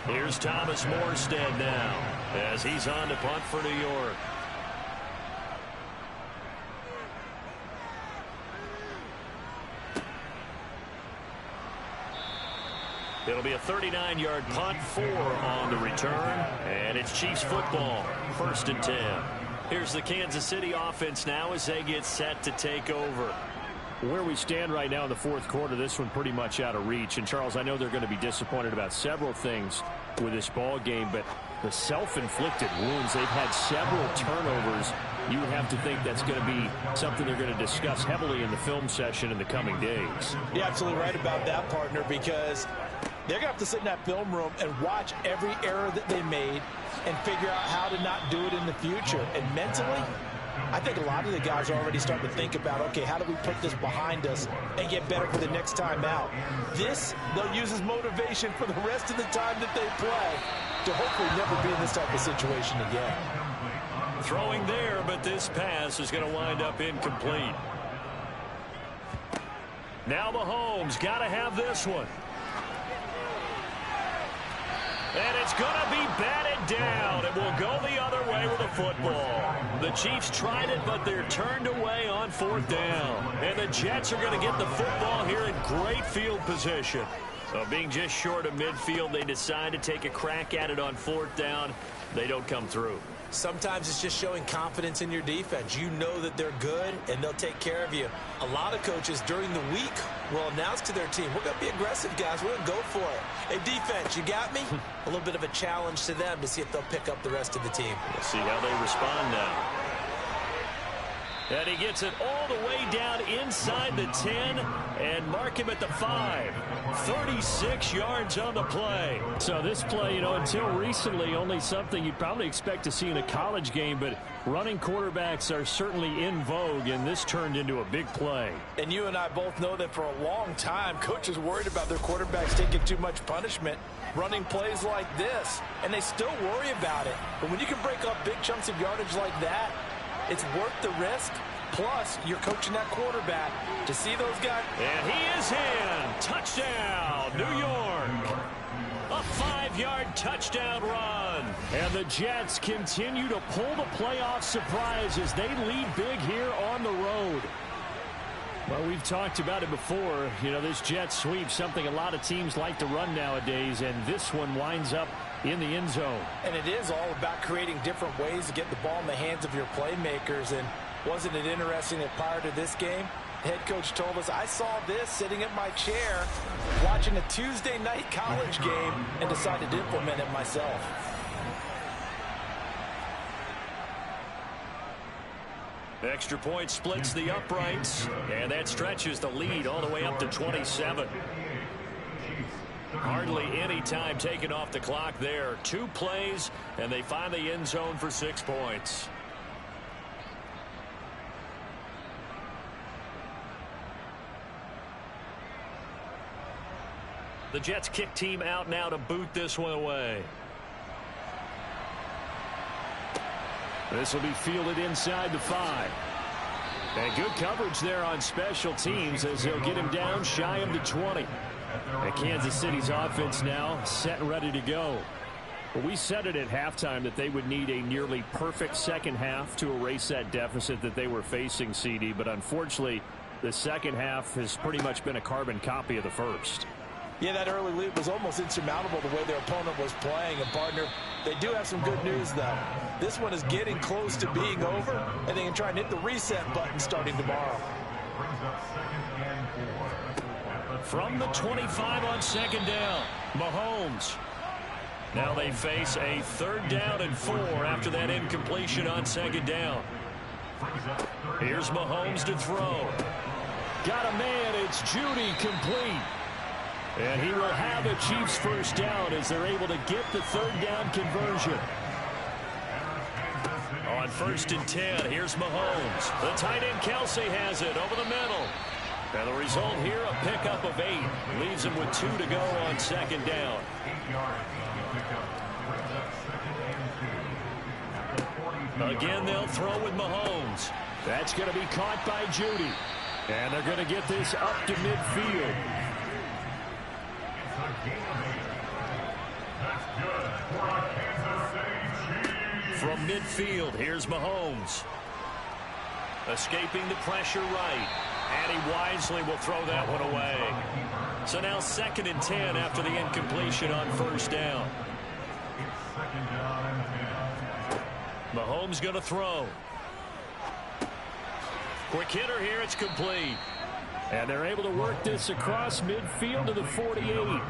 Here's Thomas Morstead now as he's on to punt for New York. It'll be a 39-yard punt, 4 on the return, and it's Chiefs football, 1st and 10. Here's the Kansas City offense now as they get set to take over. Where we stand right now in the 4th quarter, this one pretty much out of reach. And, Charles, I know they're going to be disappointed about several things with this ball game, but the self-inflicted wounds, they've had several turnovers. You have to think that's going to be something they're going to discuss heavily in the film session in the coming days. You're absolutely right about that, partner, because they're going to have to sit in that film room and watch every error that they made and figure out how to not do it in the future. And mentally, I think a lot of the guys are already starting to think about, okay, how do we put this behind us and get better for the next time out? This, they'll use as motivation for the rest of the time that they play to hopefully never be in this type of situation again. Throwing there, but this pass is going to wind up incomplete. Now Mahomes got to have this one. And it's going to be batted down. It will go the other way with the football. The Chiefs tried it, but they're turned away on 4th down. And the Jets are going to get the football here in great field position. Being just short of midfield, they decide to take a crack at it on 4th down. They don't come through. Sometimes it's just showing confidence in your defense. You know that they're good, and they'll take care of you. A lot of coaches during the week will announce to their team, we're going to be aggressive, guys. We're going to go for it. Hey, defense, you got me? A little bit of a challenge to them to see if they'll pick up the rest of the team. We'll see how they respond now. And he gets it all the way down inside the 10 and mark him at the 5. 36 yards on the play. So this play, until recently, only something you'd probably expect to see in a college game, but running quarterbacks are certainly in vogue, and this turned into a big play. And you and I both know that for a long time, coaches worried about their quarterbacks taking too much punishment, running plays like this, and they still worry about it. But when you can break up big chunks of yardage like that, it's worth the risk. Plus, you're coaching that quarterback to see those guys. And he is in. Touchdown, New York. A 5-yard touchdown run. And the Jets continue to pull the playoff surprise as they lead big here on the road. Well, we've talked about it before. This jet sweep, something a lot of teams like to run nowadays, and this one winds up in the end zone. And it is all about creating different ways to get the ball in the hands of your playmakers. And wasn't it interesting that prior to this game, the head coach told us, I saw this sitting at my chair watching a Tuesday night college game and decided to implement it myself. Extra point splits the uprights, and that stretches the lead all the way up to 27. Hardly any time taken off the clock there. 2 plays, and they find the end zone for 6 points. The Jets kick team out now to boot this one away. This will be fielded inside the 5. And good coverage there on special teams as they'll get him down shy of the 20. And Kansas City's offense now set and ready to go. Well, we said it at halftime that they would need a nearly perfect second half to erase that deficit that they were facing, CD. But unfortunately, the second half has pretty much been a carbon copy of the first. Yeah, that early lead was almost insurmountable the way their opponent was playing. And, partner, they do have some good news, though. This one is getting close to being over, and they can try and hit the reset button starting tomorrow. From the 25 on second down, Mahomes. Now they face a 3rd down and 4 after that incompletion on second down. Here's Mahomes to throw. Got a man, it's Judy, complete. And he will have a Chiefs first down as they're able to get the 3rd down conversion. On 1st and 10, here's Mahomes. The tight end Kelsey has it over the middle. And the result here, a pickup of 8. Leaves him with 2 to go on second down. Again, they'll throw with Mahomes. That's going to be caught by Judy. And they're going to get this up to midfield. From midfield, here's Mahomes. Escaping the pressure right. And he wisely will throw that one away. So now 2nd and 10 after the incompletion on 1st down. Mahomes going to throw. Quick hitter here, it's complete. And they're able to work this across midfield to the 48.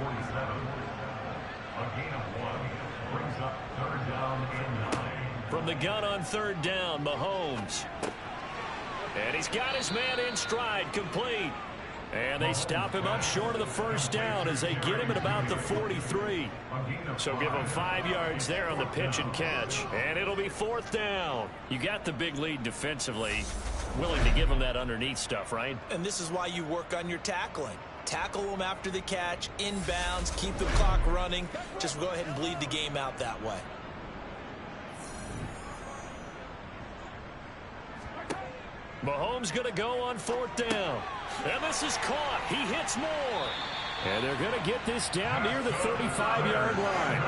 From the gun on 3rd down, Mahomes. And he's got his man in stride, complete. And they stop him up short of the 1st down as they get him at about the 43. So give him 5 yards there on the pitch and catch. And it'll be 4th down. You got the big lead defensively. Willing to give him that underneath stuff, right? And this is why you work on your tackling. Tackle them after the catch, inbounds, keep the clock running. Just go ahead and bleed the game out that way. Mahomes going to go on 4th down. And this is caught. He hits more. And they're going to get this down near the 35-yard line.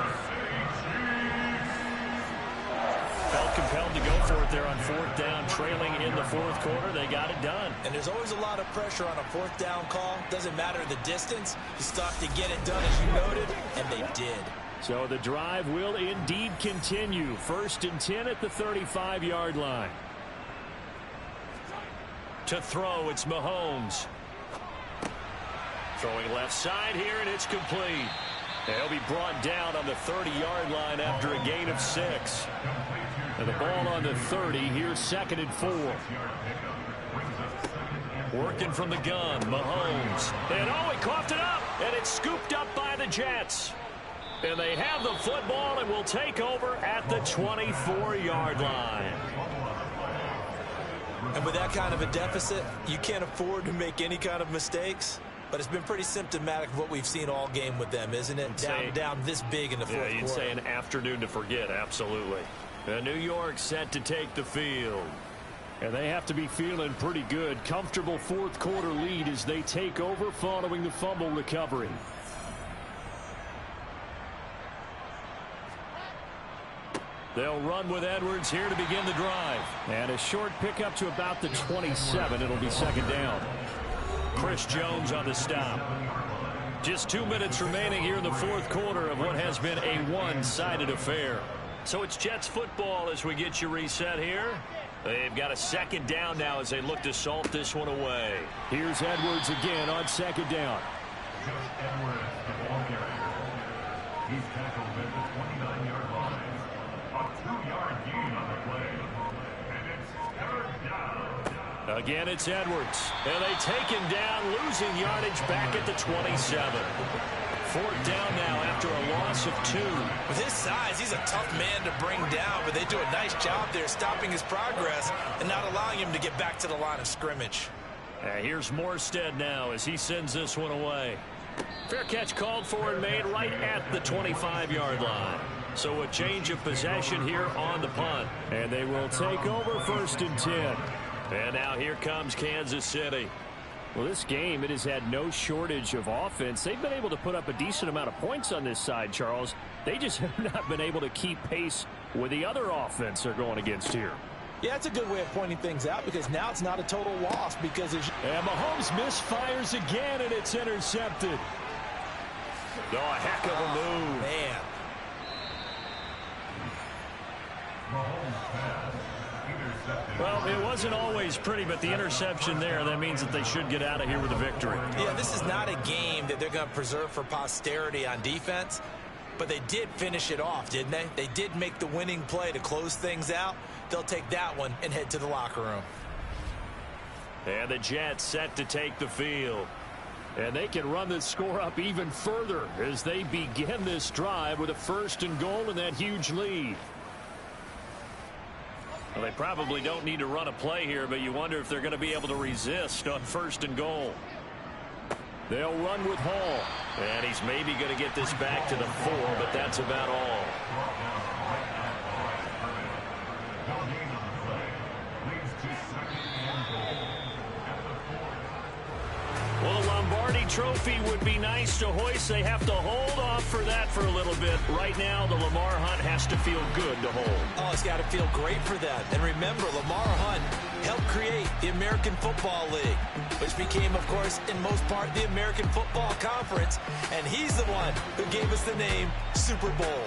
Felt compelled to go for it there on 4th down, trailing in the 4th quarter. They got it done. And there's always a lot of pressure on a 4th down call. Doesn't matter the distance. You stop to get it done, as you noted, and they did. So the drive will indeed continue. 1st and 10 at the 35-yard line. To throw, it's Mahomes. Throwing left side here, and it's complete. They'll be brought down on the 30-yard line after a gain of 6. And the ball on the 30. Here's 2nd and 4. Working from the gun, Mahomes. And he coughed it up, and it's scooped up by the Jets. And they have the football and will take over at the 24-yard line. And with that kind of a deficit, you can't afford to make any kind of mistakes. But it's been pretty symptomatic of what we've seen all game with them, isn't it? Down this big in the fourth quarter. Yeah, you'd say an afternoon to forget, absolutely. And New York set to take the field. And they have to be feeling pretty good. Comfortable fourth quarter lead as they take over following the fumble recovery. They'll run with Edwards here to begin the drive. And a short pickup to about the 27. It'll be 2nd down. Chris Jones on the stop. Just 2 minutes remaining here in the fourth quarter of what has been a one-sided affair. So it's Jets football as we get you reset here. They've got a 2nd down now as they look to salt this one away. Here's Edwards again on 2nd down. Just Edwards, the ball carrier. He's tackled at the 29-yard line. A 2-yard gain on the play. And it's 3rd down. Again, it's Edwards. And they take him down, losing yardage back at the 27. 4th down now after a loss of 2. With his size, he's a tough man to bring down, but they do a nice job there stopping his progress and not allowing him to get back to the line of scrimmage. Here's Morstead now as he sends this one away. Fair catch called for and made right at the 25-yard line. So a change of possession here on the punt. And they will take over 1st and 10. And now here comes Kansas City. Well, this game, it has had no shortage of offense. They've been able to put up a decent amount of points on this side, Charles. They just have not been able to keep pace with the other offense they're going against here. Yeah, it's a good way of pointing things out because now it's not a total loss because it's... And Mahomes misfires again, and it's intercepted. Oh, a heck of a move. Man. Mahomes pass. Well, it wasn't always pretty, but the interception there, that means that they should get out of here with a victory. Yeah, this is not a game that they're going to preserve for posterity on defense, but they did finish it off, didn't they? They did make the winning play to close things out. They'll take that one and head to the locker room. And the Jets set to take the field. And they can run this score up even further as they begin this drive with a 1st and goal and that huge lead. Well, they probably don't need to run a play here, but you wonder if they're going to be able to resist on 1st and goal. They'll run with Hall. And he's maybe going to get this back to the 4, but that's about all. Well, the Lombardi Trophy would be nice to hoist. They have to hold off for that for a little bit. Right now, the Lamar Hunt has to feel good to hold. Oh, it's got to feel great for them. And remember, Lamar Hunt helped create the American Football League, which became, of course, in most part, the American Football Conference. And he's the one who gave us the name Super Bowl.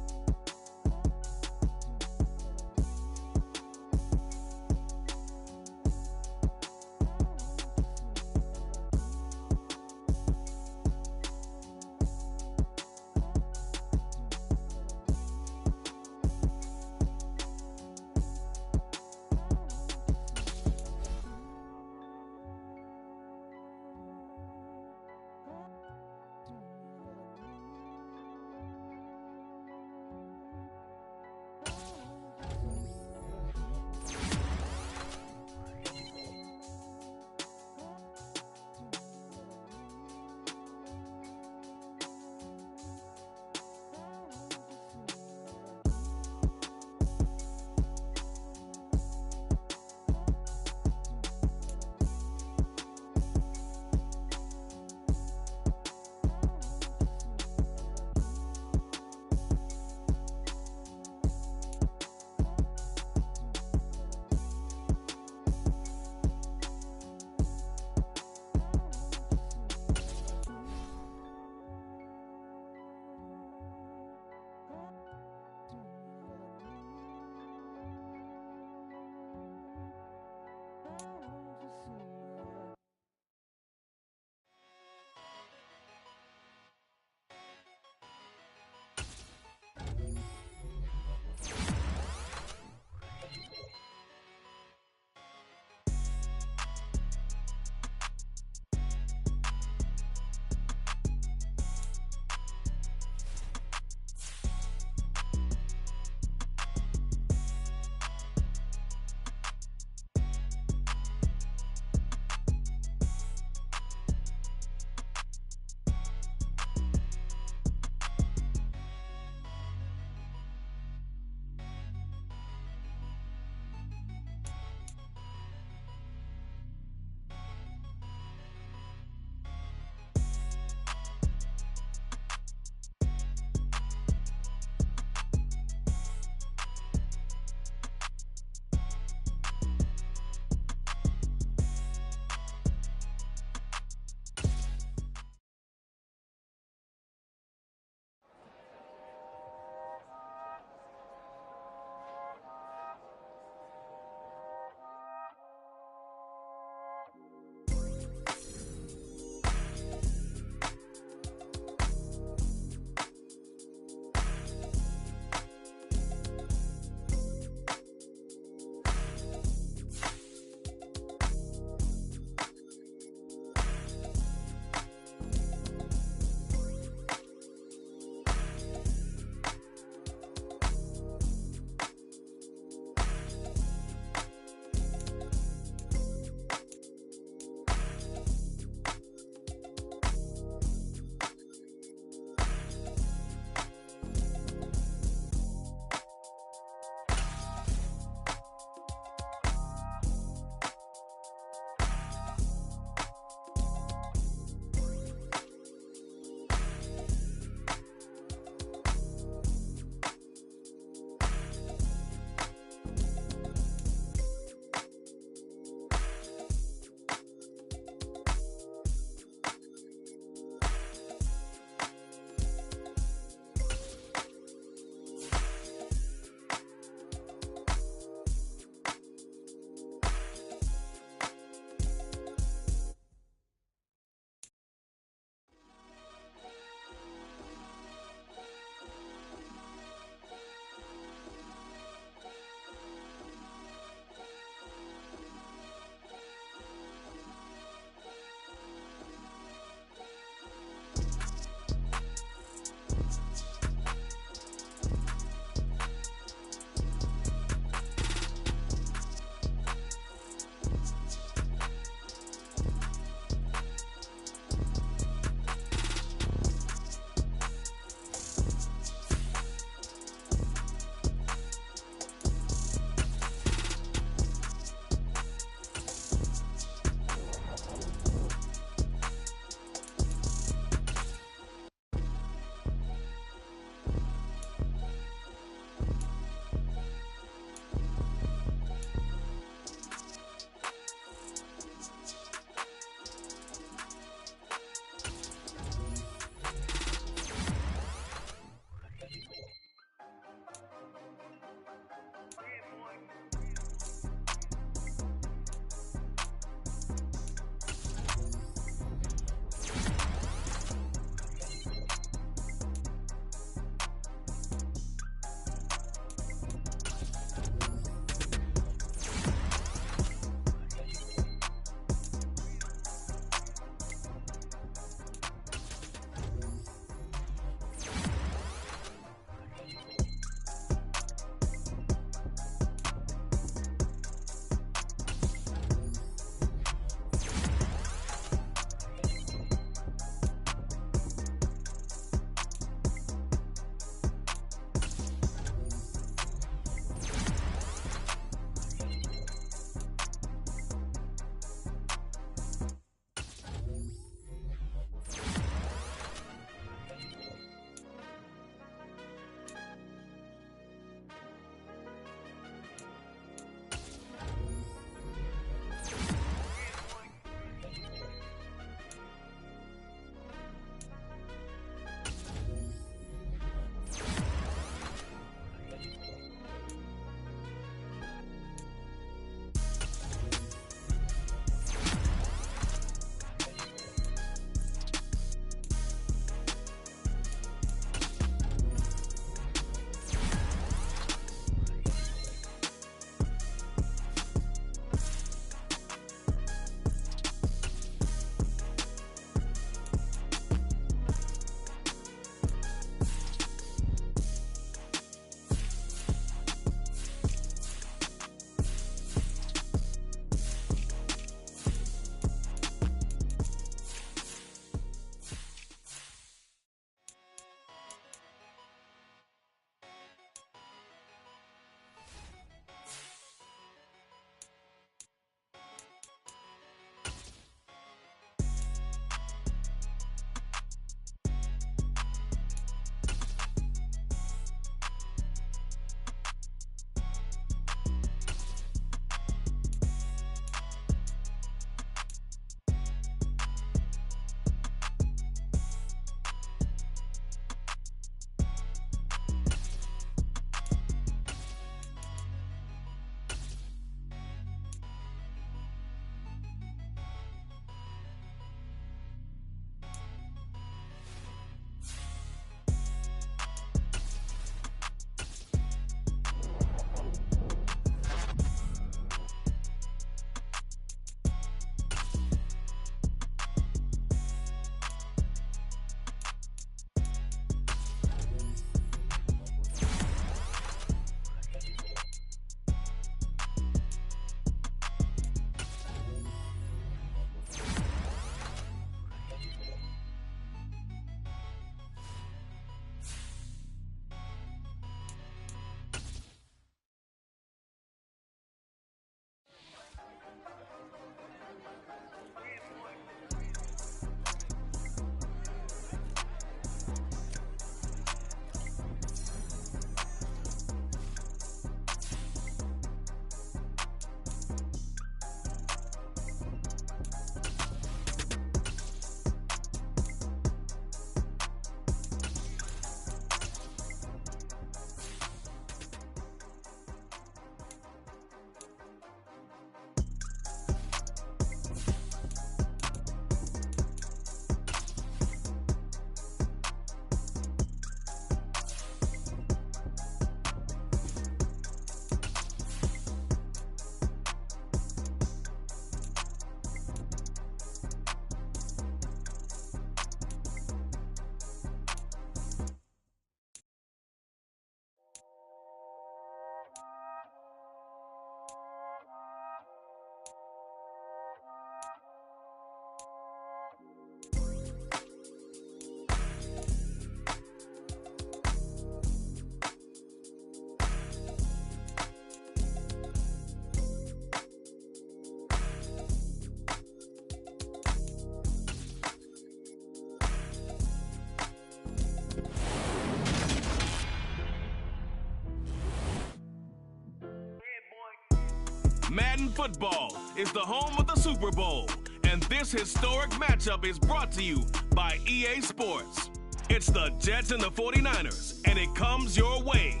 Madden Football is the home of the Super Bowl, and this historic matchup is brought to you by EA Sports. It's the Jets and the 49ers, and it comes your way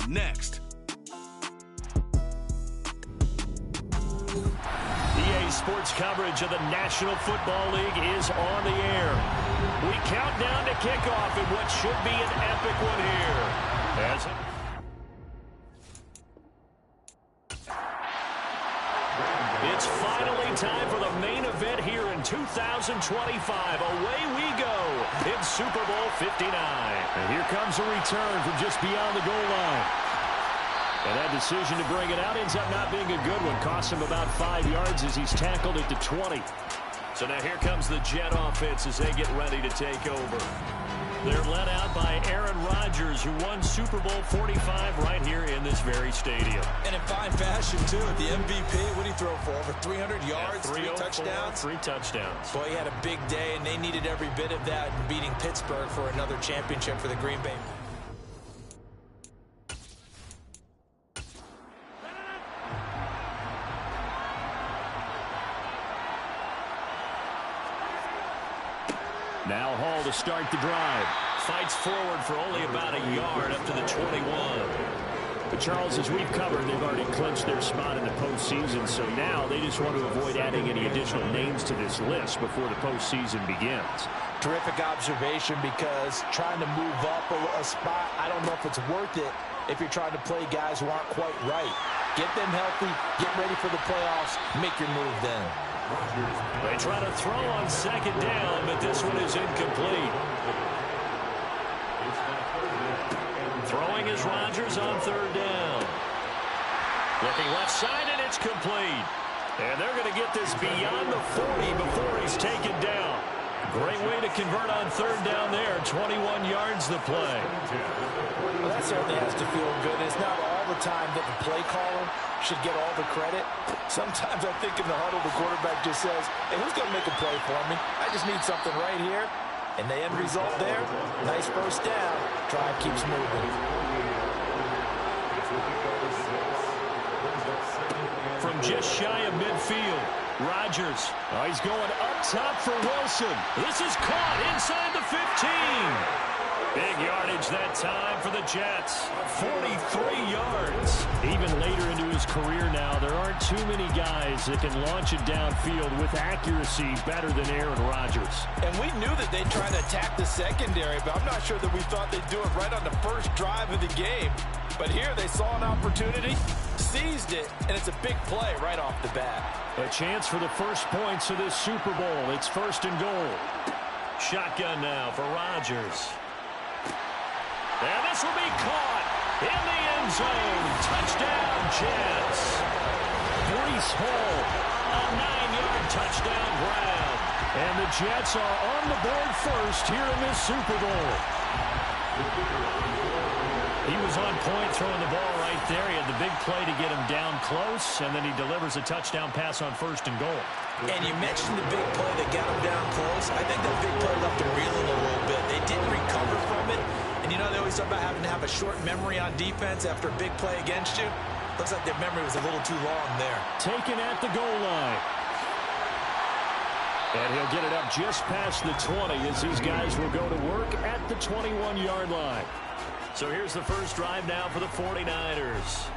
next. EA Sports coverage of the National Football League is on the air. We count down to kickoff in what should be an epic one here. It's finally time for the main event here in 2025. Away we go in Super Bowl 59. And here comes a return from just beyond the goal line. And that decision to bring it out ends up not being a good one. Costs him about 5 yards as he's tackled at the 20. So now here comes the Jet offense as they get ready to take over. They're led out by Aaron Rodgers, who won Super Bowl 45 right here in this very stadium. And in fine fashion, too. The MVP, what did he throw for? Over 300 yards, 3 touchdowns? 3 touchdowns. Boy, he had a big day, and they needed every bit of that in beating Pittsburgh for another championship for the Green Bay. Now Hall to start the drive. Fights forward for only about a yard up to the 21. But Charles, as we've covered, they've already clinched their spot in the postseason, so now they just want to avoid adding any additional names to this list before the postseason begins. Terrific observation, because trying to move up a spot, I don't know if it's worth it if you're trying to play guys who aren't quite right. Get them healthy, get ready for the playoffs, make your move then. They try to throw on second down, but this one is incomplete. Throwing is Rodgers on third down. Looking left side, and it's complete. And they're going to get this beyond the 40 before he's taken down. Great way to convert on third down there. 21 yards the play. Well, that certainly has to feel good. It's not all the time that the play caller should get all the credit. Sometimes I think in the huddle, the quarterback just says, hey, who's going to make a play for me? I just need something right here. And the end result there, nice first down. Drive keeps moving. From just shy of midfield, Rodgers. Oh, he's going up top for Wilson. This is caught inside the 15. Big yardage that time for the Jets. 43 yards. Even later into his career now, there aren't too many guys that can launch it downfield with accuracy better than Aaron Rodgers. And we knew that they'd try to attack the secondary, but I'm not sure that we thought they'd do it right on the first drive of the game. But here they saw an opportunity, seized it, and it's a big play right off the bat. A chance for the first points of this Super Bowl. It's 1st and goal. Shotgun now for Rodgers. And this will be caught in the end zone. Touchdown, Jets. Breece Hall, a 9-yard touchdown grab. And the Jets are on the board first here in this Super Bowl. He was on point throwing the ball right there. He had the big play to get him down close, and then he delivers a touchdown pass on 1st and goal. And you mentioned the big play that got him down close. I think that big play left him reeling a little bit. They didn't recover from it. And you know, they always talk about having to have a short memory on defense after a big play against you. Looks like their memory was a little too long there. Taken at the goal line. And he'll get it up just past the 20 as these guys will go to work at the 21-yard line. So here's the first drive now for the 49ers.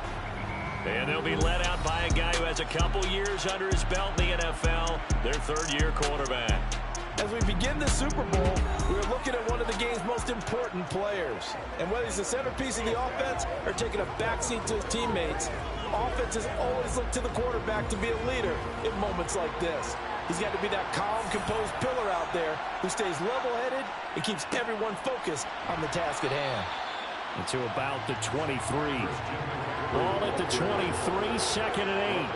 And they'll be led out by a guy who has a couple years under his belt in the NFL, their third-year quarterback. As we begin the Super Bowl, we're looking at one of the game's most important players. And whether he's the centerpiece of the offense or taking a backseat to his teammates, offenses always look to the quarterback to be a leader in moments like this. He's got to be that calm, composed pillar out there who stays level-headed and keeps everyone focused on the task at hand. To about the 23. Ball at the 23, 2nd and 8.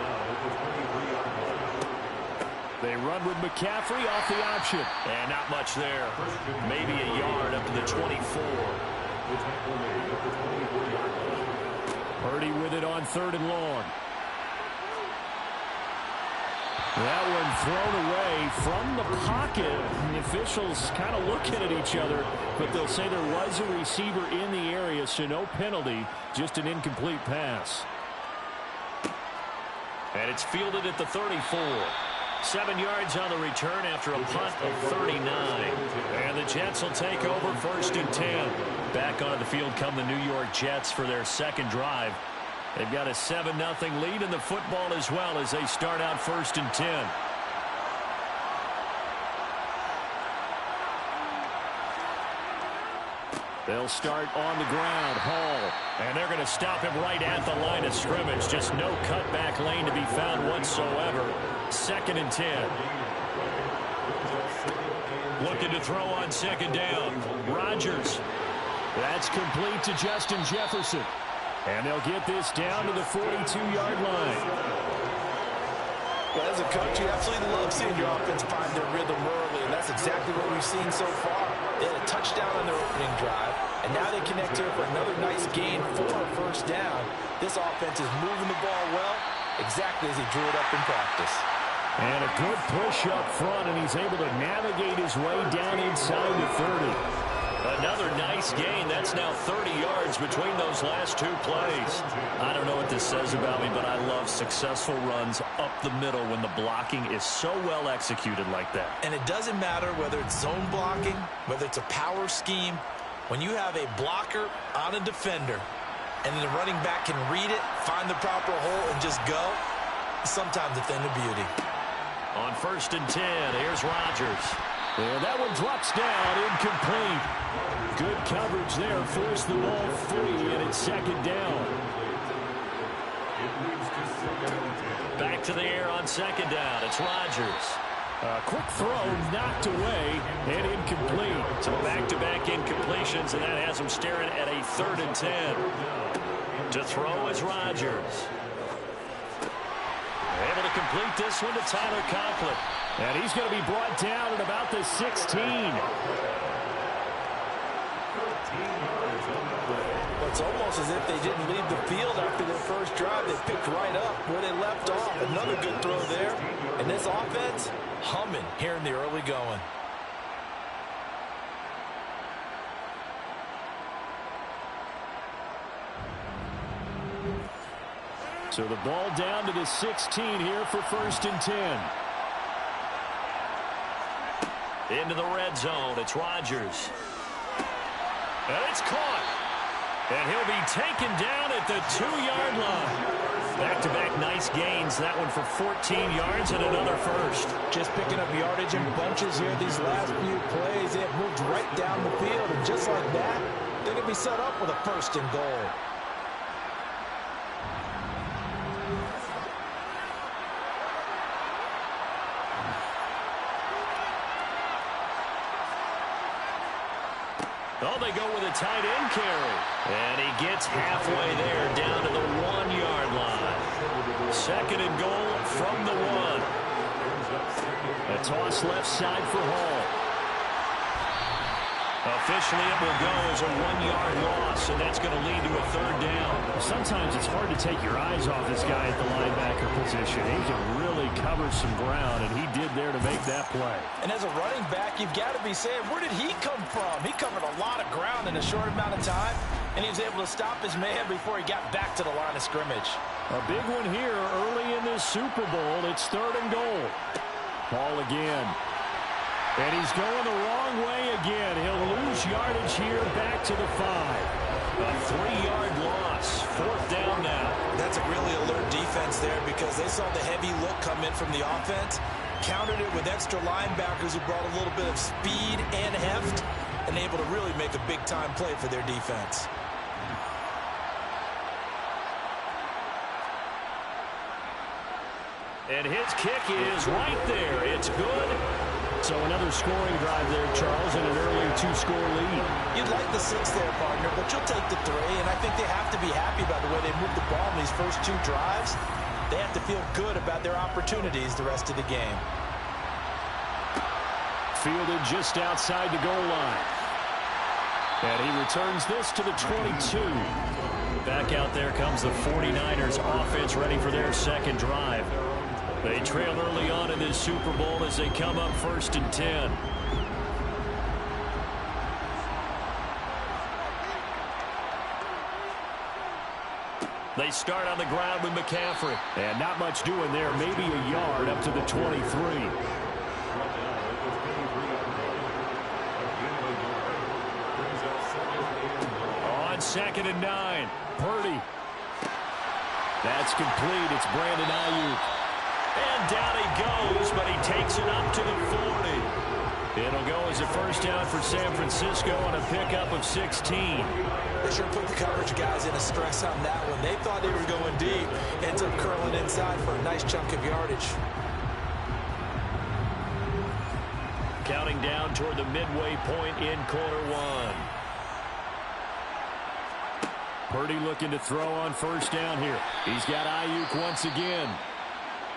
They run with McCaffrey off the option. And not much there. Maybe a yard up to the 24. Purdy with it on 3rd and long. That one thrown away from the pocket. The officials kind of looking at each other, but they'll say there was a receiver in the area, so no penalty, just an incomplete pass. And it's fielded at the 34. 7 yards on the return after a punt of 39. And the Jets will take over 1st and 10. Back onto the field come the New York Jets for their second drive. They've got a 7-0 lead in the football as well as they start out 1st and 10. They'll start on the ground. Hall. And they're going to stop him right at the line of scrimmage. Just no cutback lane to be found whatsoever. 2nd and 10. Looking to throw on 2nd down. Rodgers. That's complete to Justin Jefferson. And they'll get this down to the 42-yard line. Well, as a coach, you absolutely love seeing your offense find their rhythm early, and that's exactly what we've seen so far. They had a touchdown on their opening drive, and now they connect here for another nice gain for a 1st down. This offense is moving the ball well, exactly as he drew it up in practice. And a good push up front, and he's able to navigate his way down inside the 30. Another nice gain. That's now 30 yards between those last 2 plays. I don't know what this says about me, but I love successful runs up the middle when the blocking is so well executed like that. And it doesn't matter whether it's zone blocking, whether it's a power scheme. When you have a blocker on a defender and the running back can read it, find the proper hole, and just go, sometimes a thing of beauty. On 1st and 10, here's Rodgers. And that one drops down, incomplete. Good coverage there, forced the ball free, and it's 2nd down. Back to the air on 2nd down. It's Rodgers. A quick throw knocked away and incomplete. So back-to-back incompletions, and that has him staring at a 3rd and 10. To throw is Rodgers. Able to complete this one to Tyler Conklin. And he's going to be brought down at about the 16. It's almost as if they didn't leave the field after their first drive. They picked right up where they left off. Another good throw there. And this offense, humming here in the early going. So the ball down to the 16 here for 1st and 10. Into the red zone. It's Rodgers. And it's caught. And he'll be taken down at the 2-yard line. Back-to-back nice gains. That one for 14 yards and another 1st. Just picking up yardage in bunches here these last few plays. They have moved right down the field. And just like that, they're going to be set up with a 1st and goal. Oh, they go with a tight end carry. And he gets halfway there down to the 1-yard line. 2nd and goal from the 1. A toss left side for Hall. Officially, it will go as a 1-yard loss, and that's going to lead to a 3rd down. Sometimes it's hard to take your eyes off this guy at the linebacker position. He can really cover some ground, and he did there to make that play. And as a running back, you've got to be saying, where did he come from? He covered a lot of ground in a short amount of time, and he was able to stop his man before he got back to the line of scrimmage. A big one here early in this Super Bowl. It's 3rd and goal. Ball again. And he's going the wrong way again. He'll lose yardage here back to the 5. A 3-yard loss. 4th down now. That's a really alert defense there because they saw the heavy look come in from the offense, countered it with extra linebackers who brought a little bit of speed and heft, and able to really make a big-time play for their defense. And his kick is right there. It's good. So another scoring drive there, Charles, and an early 2-score lead. You'd like the 6 there, partner, but you'll take the 3, and I think they have to be happy about the way they moved the ball in these first 2 drives. They have to feel good about their opportunities the rest of the game. Fielded just outside the goal line. And he returns this to the 22. Back out there comes the 49ers offense ready for their second drive. They trail early on in this Super Bowl as they come up 1st and 10. They start on the ground with McCaffrey. And not much doing there. Maybe a yard up to the 23. On 2nd and 9. Purdy. That's complete. It's Brandon Ayuk. And down he goes, but he takes it up to the 40. It'll go as a first down for San Francisco on a pickup of 16. They sure put the coverage guys in a stress on that one. They thought they were going deep. Ends up curling inside for a nice chunk of yardage. Counting down toward the midway point in quarter one. Purdy looking to throw on first down here. He's got Ayuk once again.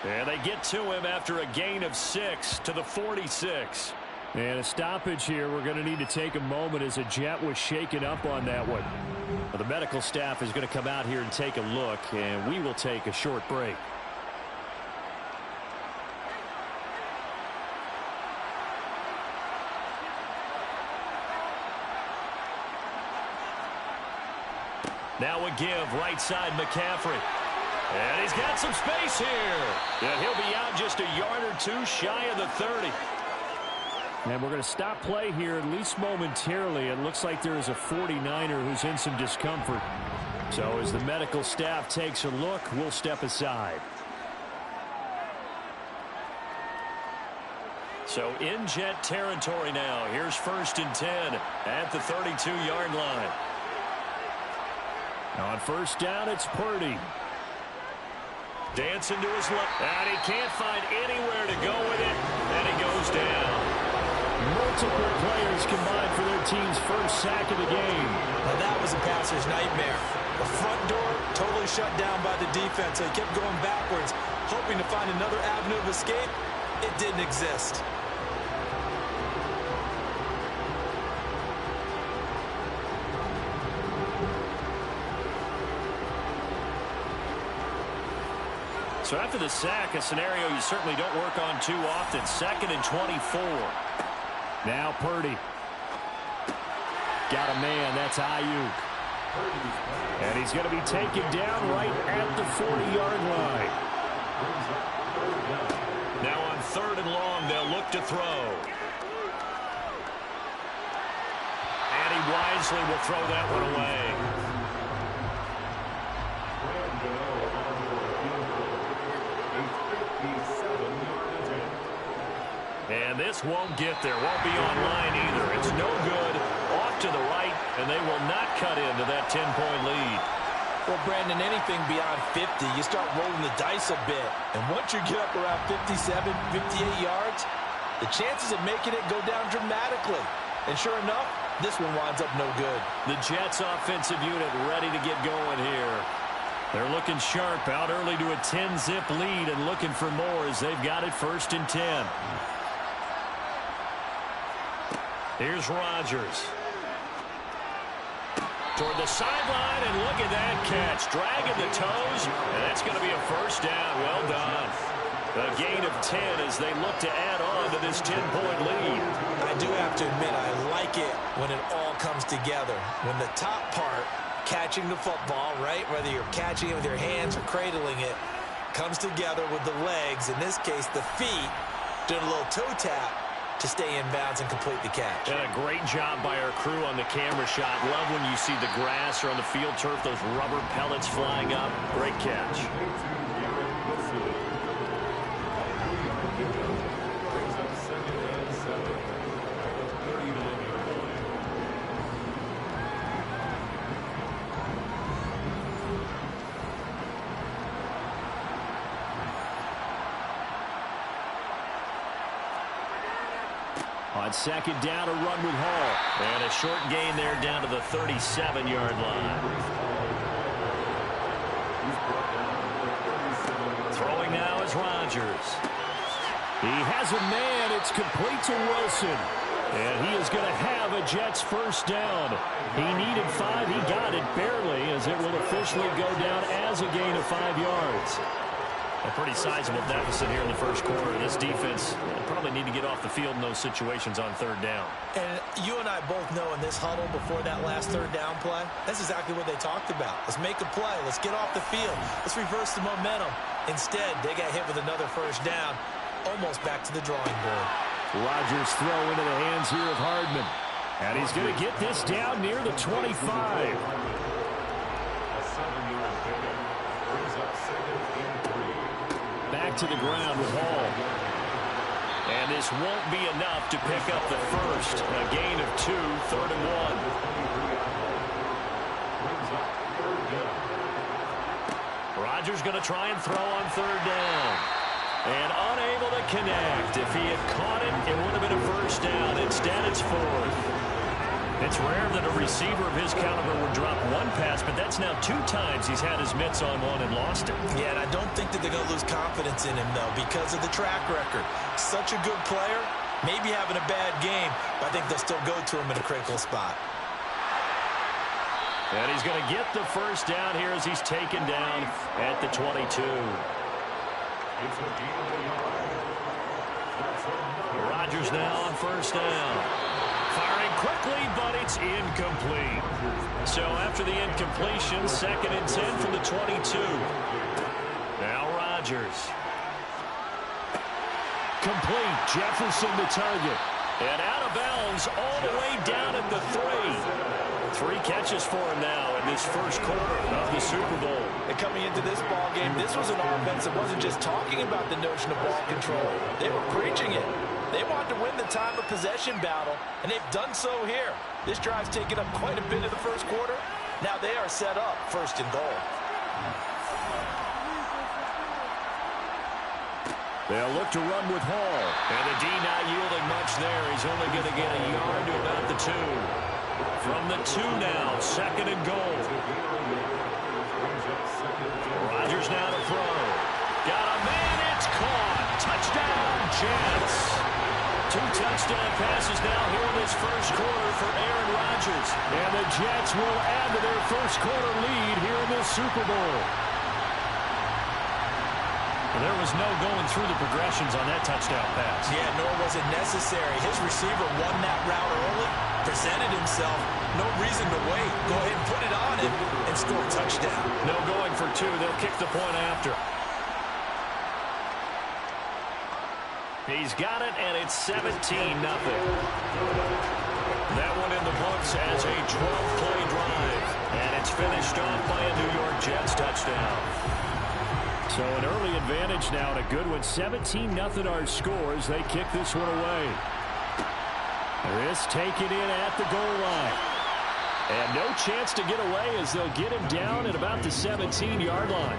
And they get to him after a gain of 6 to the 46. And a stoppage here. We're going to need to take a moment as a Jet was shaken up on that one. Well, the medical staff is going to come out here and take a look, and we will take a short break. Now a give, right side McCaffrey. And he's got some space here. And he'll be out just a yard or two shy of the 30. And we're going to stop play here, at least momentarily. It looks like there is a 49er who's in some discomfort. So as the medical staff takes a look, we'll step aside. So in Jet territory now. Here's 1st and 10 at the 32-yard line. On first down, it's Purdy. Dancing to his left. And he can't find anywhere to go with it. And he goes down. Multiple players combined for their team's first sack of the game. Now that was a passer's nightmare. The front door totally shut down by the defense. They kept going backwards, hoping to find another avenue of escape. It didn't exist. So after the sack, a scenario you certainly don't work on too often. 2nd and 24. Now Purdy. Got a man. That's Ayuk. And he's going to be taken down right at the 40-yard line. Now on 3rd and long, they'll look to throw. And he wisely will throw that one away. And this won't get there. Won't be online either. It's no good. Off to the right, and they will not cut into that 10-point lead. Well, Brandon, anything beyond 50, you start rolling the dice a bit. And once you get up around 57, 58 yards, the chances of making it go down dramatically. And sure enough, this one winds up no good. The Jets offensive unit ready to get going here. They're looking sharp, out early to a 10-zip lead and looking for more as they've got it 1st and 10. Here's Rodgers. Toward the sideline, and look at that catch. Dragging the toes, and that's going to be a first down. Well done. A gain of 10 as they look to add on to this 10-point lead. I do have to admit, I like it when it all comes together. When the top part, catching the football, right, whether you're catching it with your hands or cradling it, comes together with the legs, in this case the feet, doing a little toe tap to stay in bounds and complete the catch. And a great job by our crew on the camera shot. Love when you see the grass or on the field turf, those rubber pellets flying up. Great catch. On 2nd down, a run with Hall. And a short gain there down to the 37-yard line. Throwing now is Rodgers. He has a man. It's complete to Wilson. And he is going to have a Jets first down. He needed 5. He got it barely, as it will officially go down as a gain of 5 yards. A pretty sizable deficit here in the first quarter. This defense probably need to get off the field in those situations on third down. And you and I both know in this huddle before that last third down play, that's exactly what they talked about. Let's make a play. Let's get off the field. Let's reverse the momentum. Instead, they got hit with another first down, almost back to the drawing board. Rodgers throw into the hands here of Hardman. And he's going to get this down near the 25. Back to the ground with Hall. And this won't be enough to pick up the first. A gain of 2, 3rd and 1. Rodgers going to try and throw on third down. And unable to connect. If he had caught it, it would have been a first down. Instead, it's 4th. It's rare that a receiver of his caliber would drop one pass, but that's now 2 times he's had his mitts on one and lost it. Yeah, and I don't think that they're going to lose confidence in him, though, because of the track record. Such a good player, maybe having a bad game, but I think they'll still go to him in a critical spot. And he's going to get the first down here as he's taken down at the 22. Rodgers now on first down. Firing quickly, but it's incomplete. So after the incompletion, 2nd and 10 from the 22. Now Rodgers. Complete. Jefferson the target. And out of bounds all the way down at the 3. 3 catches for him now in this first quarter of the Super Bowl. And coming into this ball game, this was an offense that wasn't just talking about the notion of ball control. They were preaching it. They wanted to win the time of possession battle, and they've done so here. This drive's taken up quite a bit of the first quarter. Now they are set up 1st and goal. They'll look to run with Hall. And the D not yielding much there. He's only going to get a yard to about the 2. From the 2 now, 2nd and goal. Rodgers now to throw. Got a man, it's caught. Touchdown, Jets. 2 touchdown passes now here in this first quarter for Aaron Rodgers. And the Jets will add to their first quarter lead here in this Super Bowl. Well, there was no going through the progressions on that touchdown pass. Yeah, nor was it necessary. His receiver won that route early, presented himself. No reason to wait. Go ahead and put it on him and score a touchdown. No going for 2. They'll kick the point after. He's got it, and it's 17-0. That one in the books as a 12-play drive. And it's finished off by a New York Jets touchdown. So an early advantage now and a good one. 17-0 our scores. They kick this one away. This taken in at the goal line. And no chance to get away as they'll get him down at about the 17-yard line.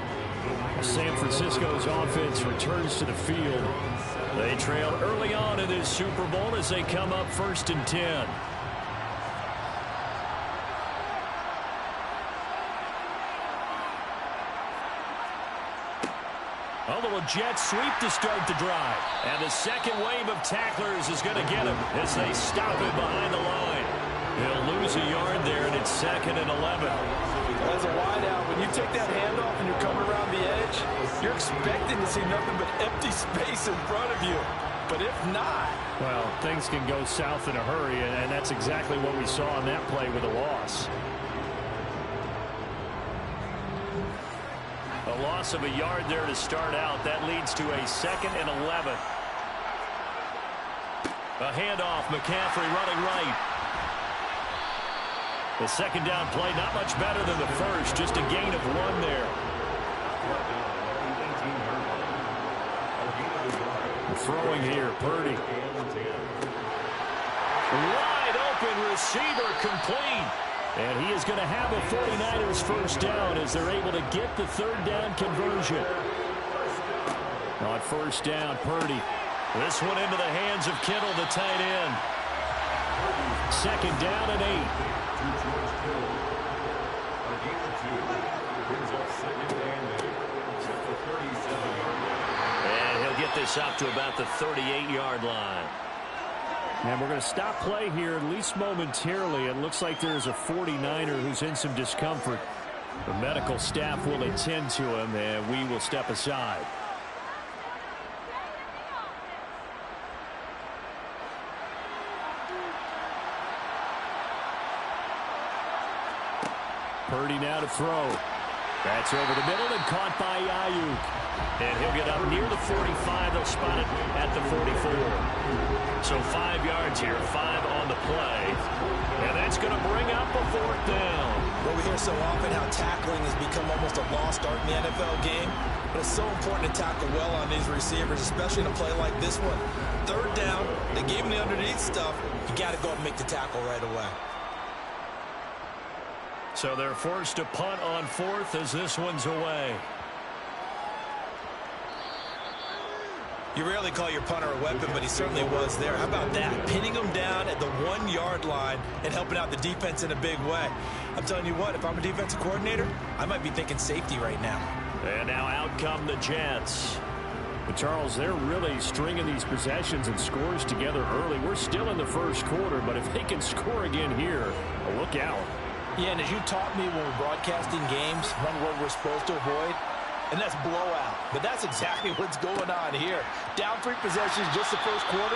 San Francisco's offense returns to the field. They trail early on in this Super Bowl as they come up 1st and 10. A little jet sweep to start the drive. And the second wave of tacklers is going to get him as they stop him behind the line. He'll lose a yard there, and it's 2nd and 11. As a wideout, when you take that handoff and you're coming around the edge, you're expecting to see nothing but empty space in front of you. But if not... Well, things can go south in a hurry, and that's exactly what we saw on that play with a loss. A loss of a yard there to start out. That leads to a 2nd and 11. A handoff, McCaffrey running right. The second down play, not much better than the first, just a gain of 1 there. Throwing here, Purdy. Wide open receiver, complete. And he is going to have a 49ers first down as they're able to get the third down conversion. On first down, Purdy. This one into the hands of Kittle, the tight end. Second down and 8. And he'll get this up to about the 38-yard line. And we're going to stop play here, at least momentarily. It looks like there's a 49er who's in some discomfort. The medical staff will attend to him, and we will step aside. Purdy now to throw. That's over the middle and caught by Ayuk. And he'll get up near the 45. They'll spot it at the 44. So 5 yards here, 5 on the play. And that's going to bring up a 4th down. Well, we hear so often how tackling has become almost a lost art in the NFL game. But it's so important to tackle well on these receivers, especially in a play like this one. 3rd down, they gave him the underneath stuff. You got to go and make the tackle right away. So they're forced to punt on 4th as this one's away. You rarely call your punter a weapon, but he certainly was there. How about that? Pinning him down at the 1-yard line and helping out the defense in a big way. I'm telling you what, if I'm a defensive coordinator, I might be thinking safety right now. And now out come the Jets. But Charles, they're really stringing these possessions and scores together early. We're still in the 1st quarter, but if they can score again here, look out. Yeah, and as you taught me when we're broadcasting games, one word we're supposed to avoid, and that's blowout. But that's exactly what's going on here. Down 3 possessions just the 1st quarter.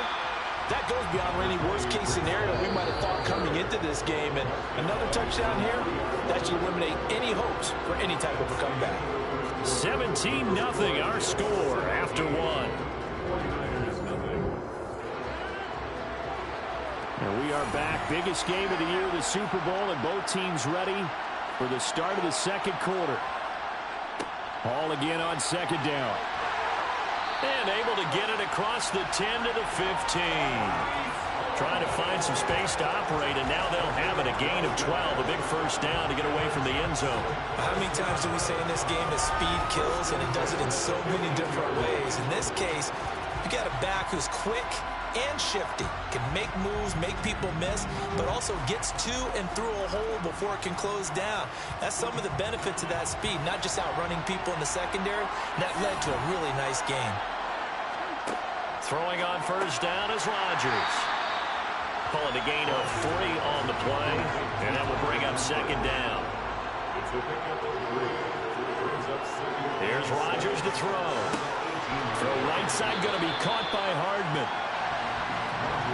That goes beyond any worst-case scenario we might have thought coming into this game. And another touchdown here, that should eliminate any hopes for any type of a comeback. 17-0 our score after 1. And we are back. Biggest game of the year, the Super Bowl, and both teams ready for the start of the 2nd quarter. Ball again on 2nd down. And able to get it across the 10 to the 15. Trying to find some space to operate, and now they'll have it. A gain of 12, a big 1st down to get away from the end zone. How many times do we say in this game that speed kills, and it does it in so many different ways? In this case, you got a back who's quick and shifty, can make moves, make people miss, but also gets to and through a hole before it can close down. That's some of the benefits of that speed, not just outrunning people in the secondary. And that led to a really nice game. Throwing on 1st down is Rodgers. Pulling a gain of 3 on the play, and that will bring up 2nd down. Here's Rodgers to throw. Throw right side going to be caught by Hardman.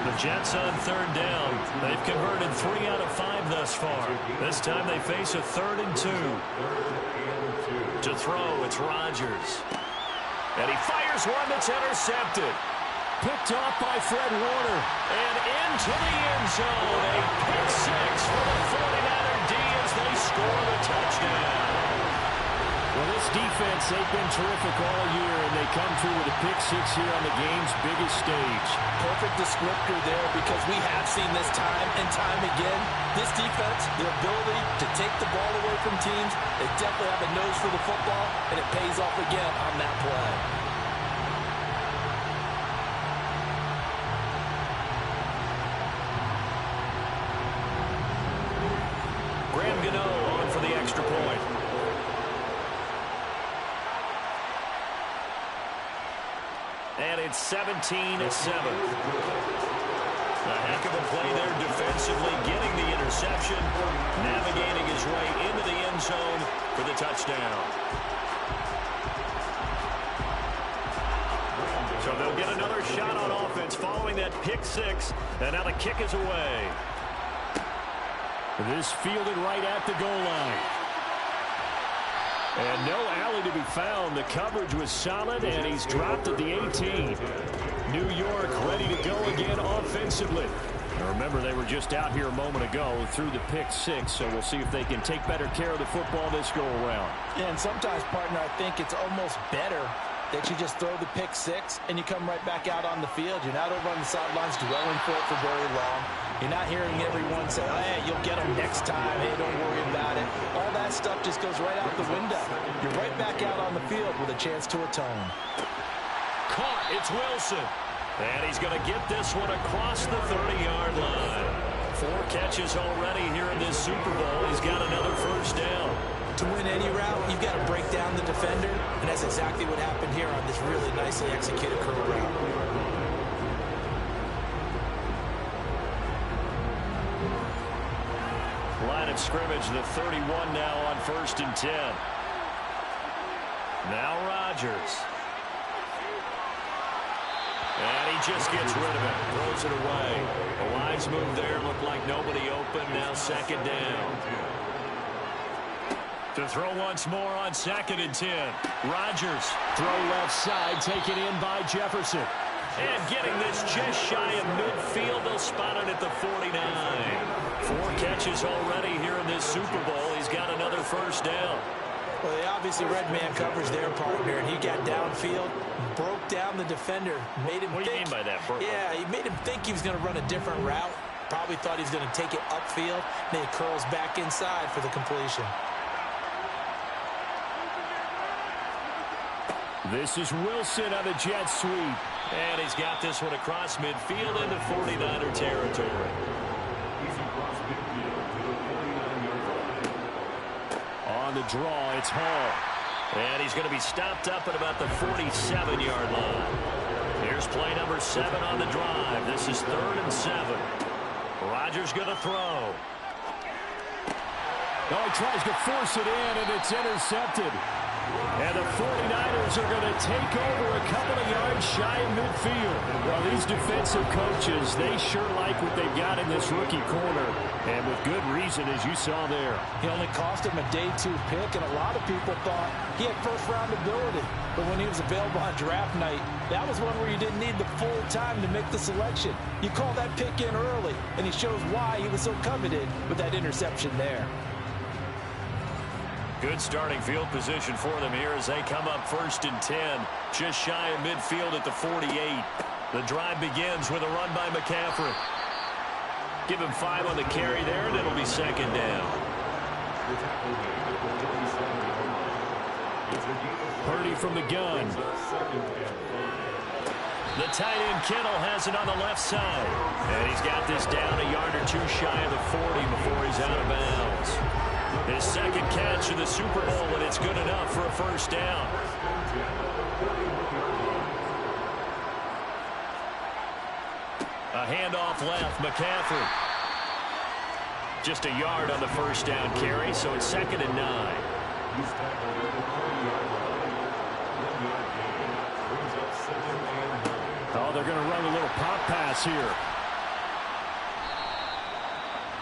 The Jets on 3rd down. They've converted 3 out of 5 thus far. This time they face a 3rd and 2. To throw, it's Rodgers. And he fires one that's intercepted. Picked off by Fred Warner. And into the end zone. A pick 6 for the 49er D as they score the touchdown. Well, this defense, they've been terrific all year, and they come through with a pick 6 here on the game's biggest stage. Perfect descriptor there, because we have seen this time and time again. This defense, their ability to take the ball away from teams, they definitely have a nose for the football, and it pays off again on that play. Graham Gano on for the extra point. And it's 17-7. A heck of a play there defensively, getting the interception, navigating his way into the end zone for the touchdown. So they'll get another shot on offense following that pick 6, and now the kick is away. This fielded right at the goal line. And no alley to be found. The coverage was solid, and he's dropped at the 18. New York ready to go again offensively. Now remember, they were just out here a moment ago through the pick 6, so we'll see if they can take better care of the football this go-around. Yeah, and sometimes, partner, I think it's almost better that you just throw the pick 6 and you come right back out on the field. You're not over on the sidelines dwelling for it for very long. You're not hearing everyone say, oh, hey, you'll get them next time. Hey, don't worry about it. All that stuff just goes right out the window. You're right back out on the field with a chance to atone. Caught. It's Wilson. And he's going to get this one across the 30-yard line. 4 catches already here in this Super Bowl. He's got another 1st down. To win any route, you've got to break down the defender, and that's exactly what happened here on this really nicely executed curl route. Line of scrimmage, the 31 now on 1st and 10. Now Rodgers. And he just gets rid of it, throws it away. A wise move there, looked like nobody open, now 2nd down. To throw once more on 2nd and 10. Rodgers, throw left side, taken in by Jefferson. And getting this just shy of midfield, they'll spot it at the 49. 4 catches already here in this Super Bowl. He's got another first down. Well, they obviously read man coverage their partner, and he got downfield, broke down the defender, made him What do you mean by that, Burkle? Yeah, he made him think he was going to run a different route. Probably thought he was going to take it upfield. Then he curls back inside for the completion. This is Wilson on the jet sweep. And he's got this one across midfield into 49er territory. On the draw, it's Hall. And he's going to be stopped up at about the 47-yard line. Here's play number 7 on the drive. This is 3rd and 7. Rodgers going to throw. Oh, he tries to force it in, and it's intercepted. And the 49ers are going to take over a couple of yards shy of midfield. Well, these defensive coaches, they sure like what they've got in this rookie corner. And with good reason, as you saw there. He only cost him a day 2 pick, and a lot of people thought he had first-round ability. But when he was available on draft night, that was one where you didn't need the full time to make the selection. You call that pick in early, and he shows why he was so coveted with that interception there. Good starting field position for them here as they come up 1st and 10. Just shy of midfield at the 48. The drive begins with a run by McCaffrey. Give him 5 on the carry there, and it'll be 2nd down. Purdy from the gun. The tight end Kittle has it on the left side. And he's got this down a yard or 2 shy of the 40 before he's out of bounds. His 2nd catch of the Super Bowl, and it's good enough for a first down. A handoff left, McCaffrey. Just a yard on the first down carry, so it's 2nd and 9. Oh, they're going to run a little pop pass here.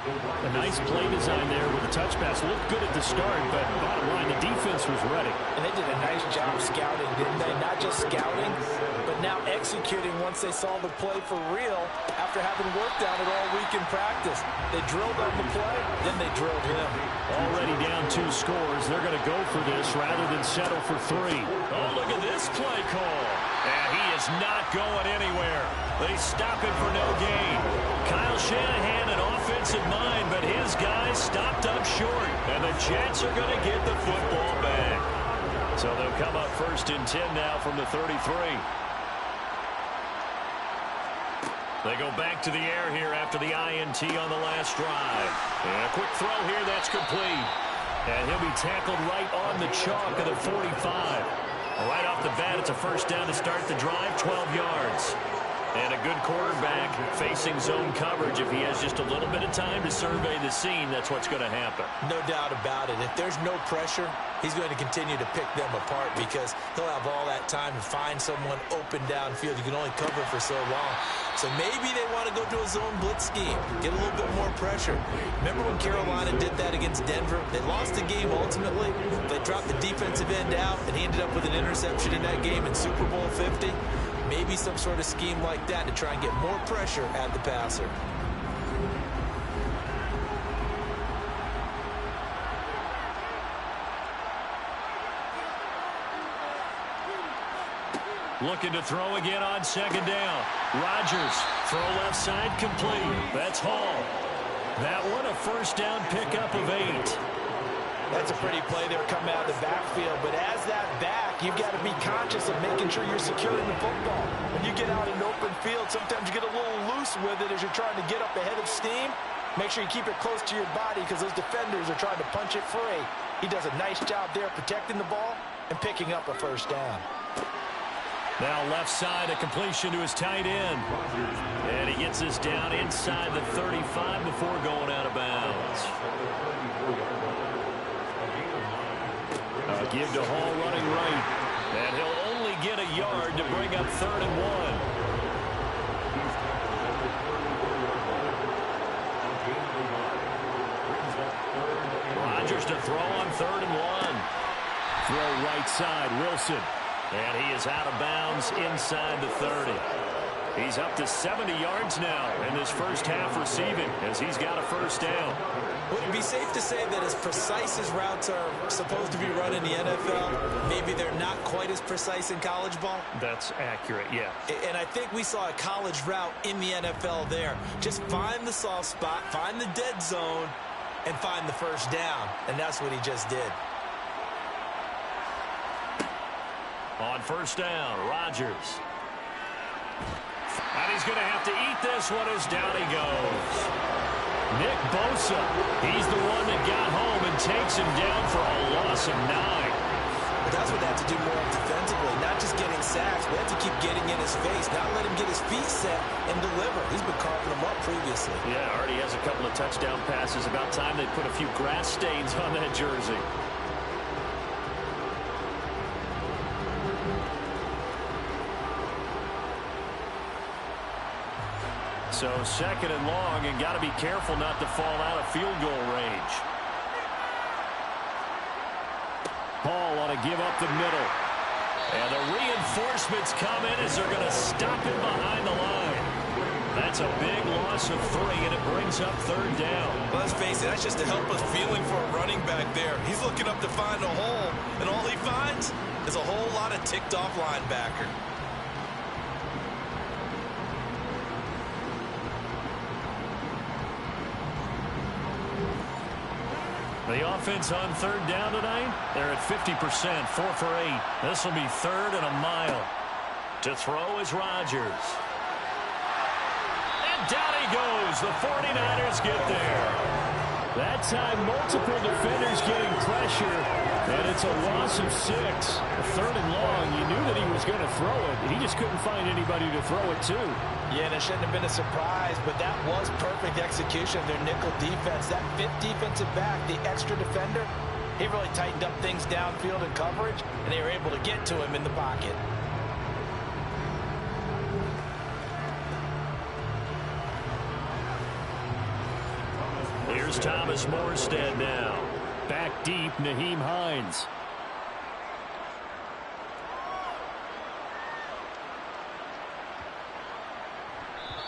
A nice play design there with the touch pass. Looked good at the start, but bottom line, the defense was ready. And they did a nice job scouting, didn't they? Not just scouting, but now executing once they saw the play for real after having worked on it all week in practice. They drilled on the play, then they drilled him. Already down 2 scores. They're going to go for this rather than settle for 3. Oh, look at this play call. And he is not going anywhere. They stop him for no gain. Kyle Shanahan, an offensive mind, but his guys stopped up short. And the Jets are going to get the football back. So they'll come up 1st and 10 now from the 33. They go back to the air here after the INT on the last drive. And a quick throw here, that's complete. And he'll be tackled right on the chalk of the 45. Right off the bat, it's a first down to start the drive, 12 yards. And a good quarterback facing zone coverage. If he has just a little bit of time to survey the scene, that's what's going to happen. No doubt about it. If there's no pressure, he's going to continue to pick them apart because he'll have all that time to find someone open downfield. You can only cover for so long. So maybe they want to go to a zone blitz scheme, get a little bit more pressure. Remember when Carolina did that against Denver? They lost the game ultimately. They dropped the defensive end out, and he ended up with an interception in that game in Super Bowl 50. Maybe some sort of scheme like that to try and get more pressure at the passer. Looking to throw again on 2nd down. Rodgers, throw left side complete. That's Hall. That one a first down pickup of 8. That's a pretty play there coming out of the backfield. But as that back, you've got to be conscious of making sure you're securing the football. When you get out in open field, sometimes you get a little loose with it as you're trying to get up ahead of steam. Make sure you keep it close to your body because those defenders are trying to punch it free. He does a nice job there protecting the ball and picking up a first down. Now left side, a completion to his tight end. And he gets this down inside the 35 before going out of bounds. Give to Hall running right. And he'll only get a yard to bring up 3rd and 1. Rodgers to throw on 3rd and 1. Throw right side, Wilson. And he is out of bounds inside the 30. He's up to 70 yards now in this first half receiving as he's got a first down. Would it be safe to say that as precise as routes are supposed to be run in the NFL, maybe they're not quite as precise in college ball? That's accurate, yeah. And I think we saw a college route in the NFL there. Just find the soft spot, find the dead zone, and find the first down. And that's what he just did. On first down, Rodgers. And he's going to have to eat this one as down he goes. Nick Bosa, he's the one that got home and takes him down for a loss of 9. But that's what they have to do more defensively, not just getting sacks. We have to keep getting in his face, not let him get his feet set and deliver. He's been carving them up previously. Yeah, already has a couple of touchdown passes. About time they put a few grass stains on that jersey. So 2nd and long, and got to be careful not to fall out of field goal range. Hall ought to give up the middle. And the reinforcements come in as they're going to stop him behind the line. That's a big loss of 3, and it brings up 3rd down. Let's face it, that's just a helpless feeling for a running back there. He's looking up to find a hole, and all he finds is a whole lot of ticked-off linebacker. The offense on 3rd down tonight, they're at 50%, 4 for 8. This will be 3rd and a mile. To throw is Rodgers. And down he goes. The 49ers get there. That time, multiple defenders getting pressure, and it's a loss of 6. 3rd and long, you knew that he was going to throw it. He just couldn't find anybody to throw it to. Yeah, and it shouldn't have been a surprise, but that was perfect execution of their nickel defense. That 5th defensive back, the extra defender, he really tightened up things downfield in coverage, and they were able to get to him in the pocket. Here's Thomas Morstead now. Back deep, Nyheim Hines.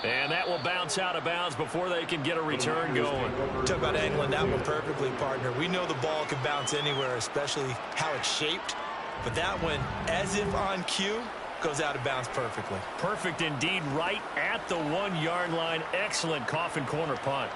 And that will bounce out of bounds before they can get a return going. Talk about angling that one perfectly, partner. We know the ball can bounce anywhere, especially how it's shaped. But that one, as if on cue, goes out of bounds perfectly. Perfect indeed, right at the 1-yard line. Excellent coffin corner punt.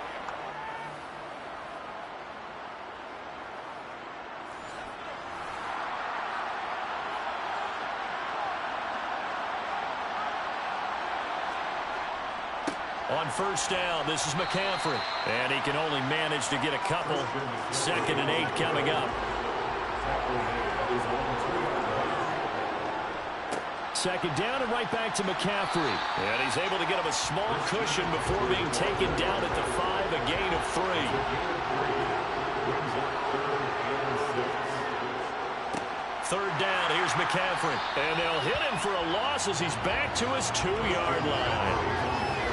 On first down, this is McCaffrey. And he can only manage to get a couple. 2nd and 8 coming up. 2nd down and right back to McCaffrey. And he's able to get him a small cushion before being taken down at the 5, a gain of 3. 3rd down, here's McCaffrey. And they'll hit him for a loss as he's back to his 2-yard line.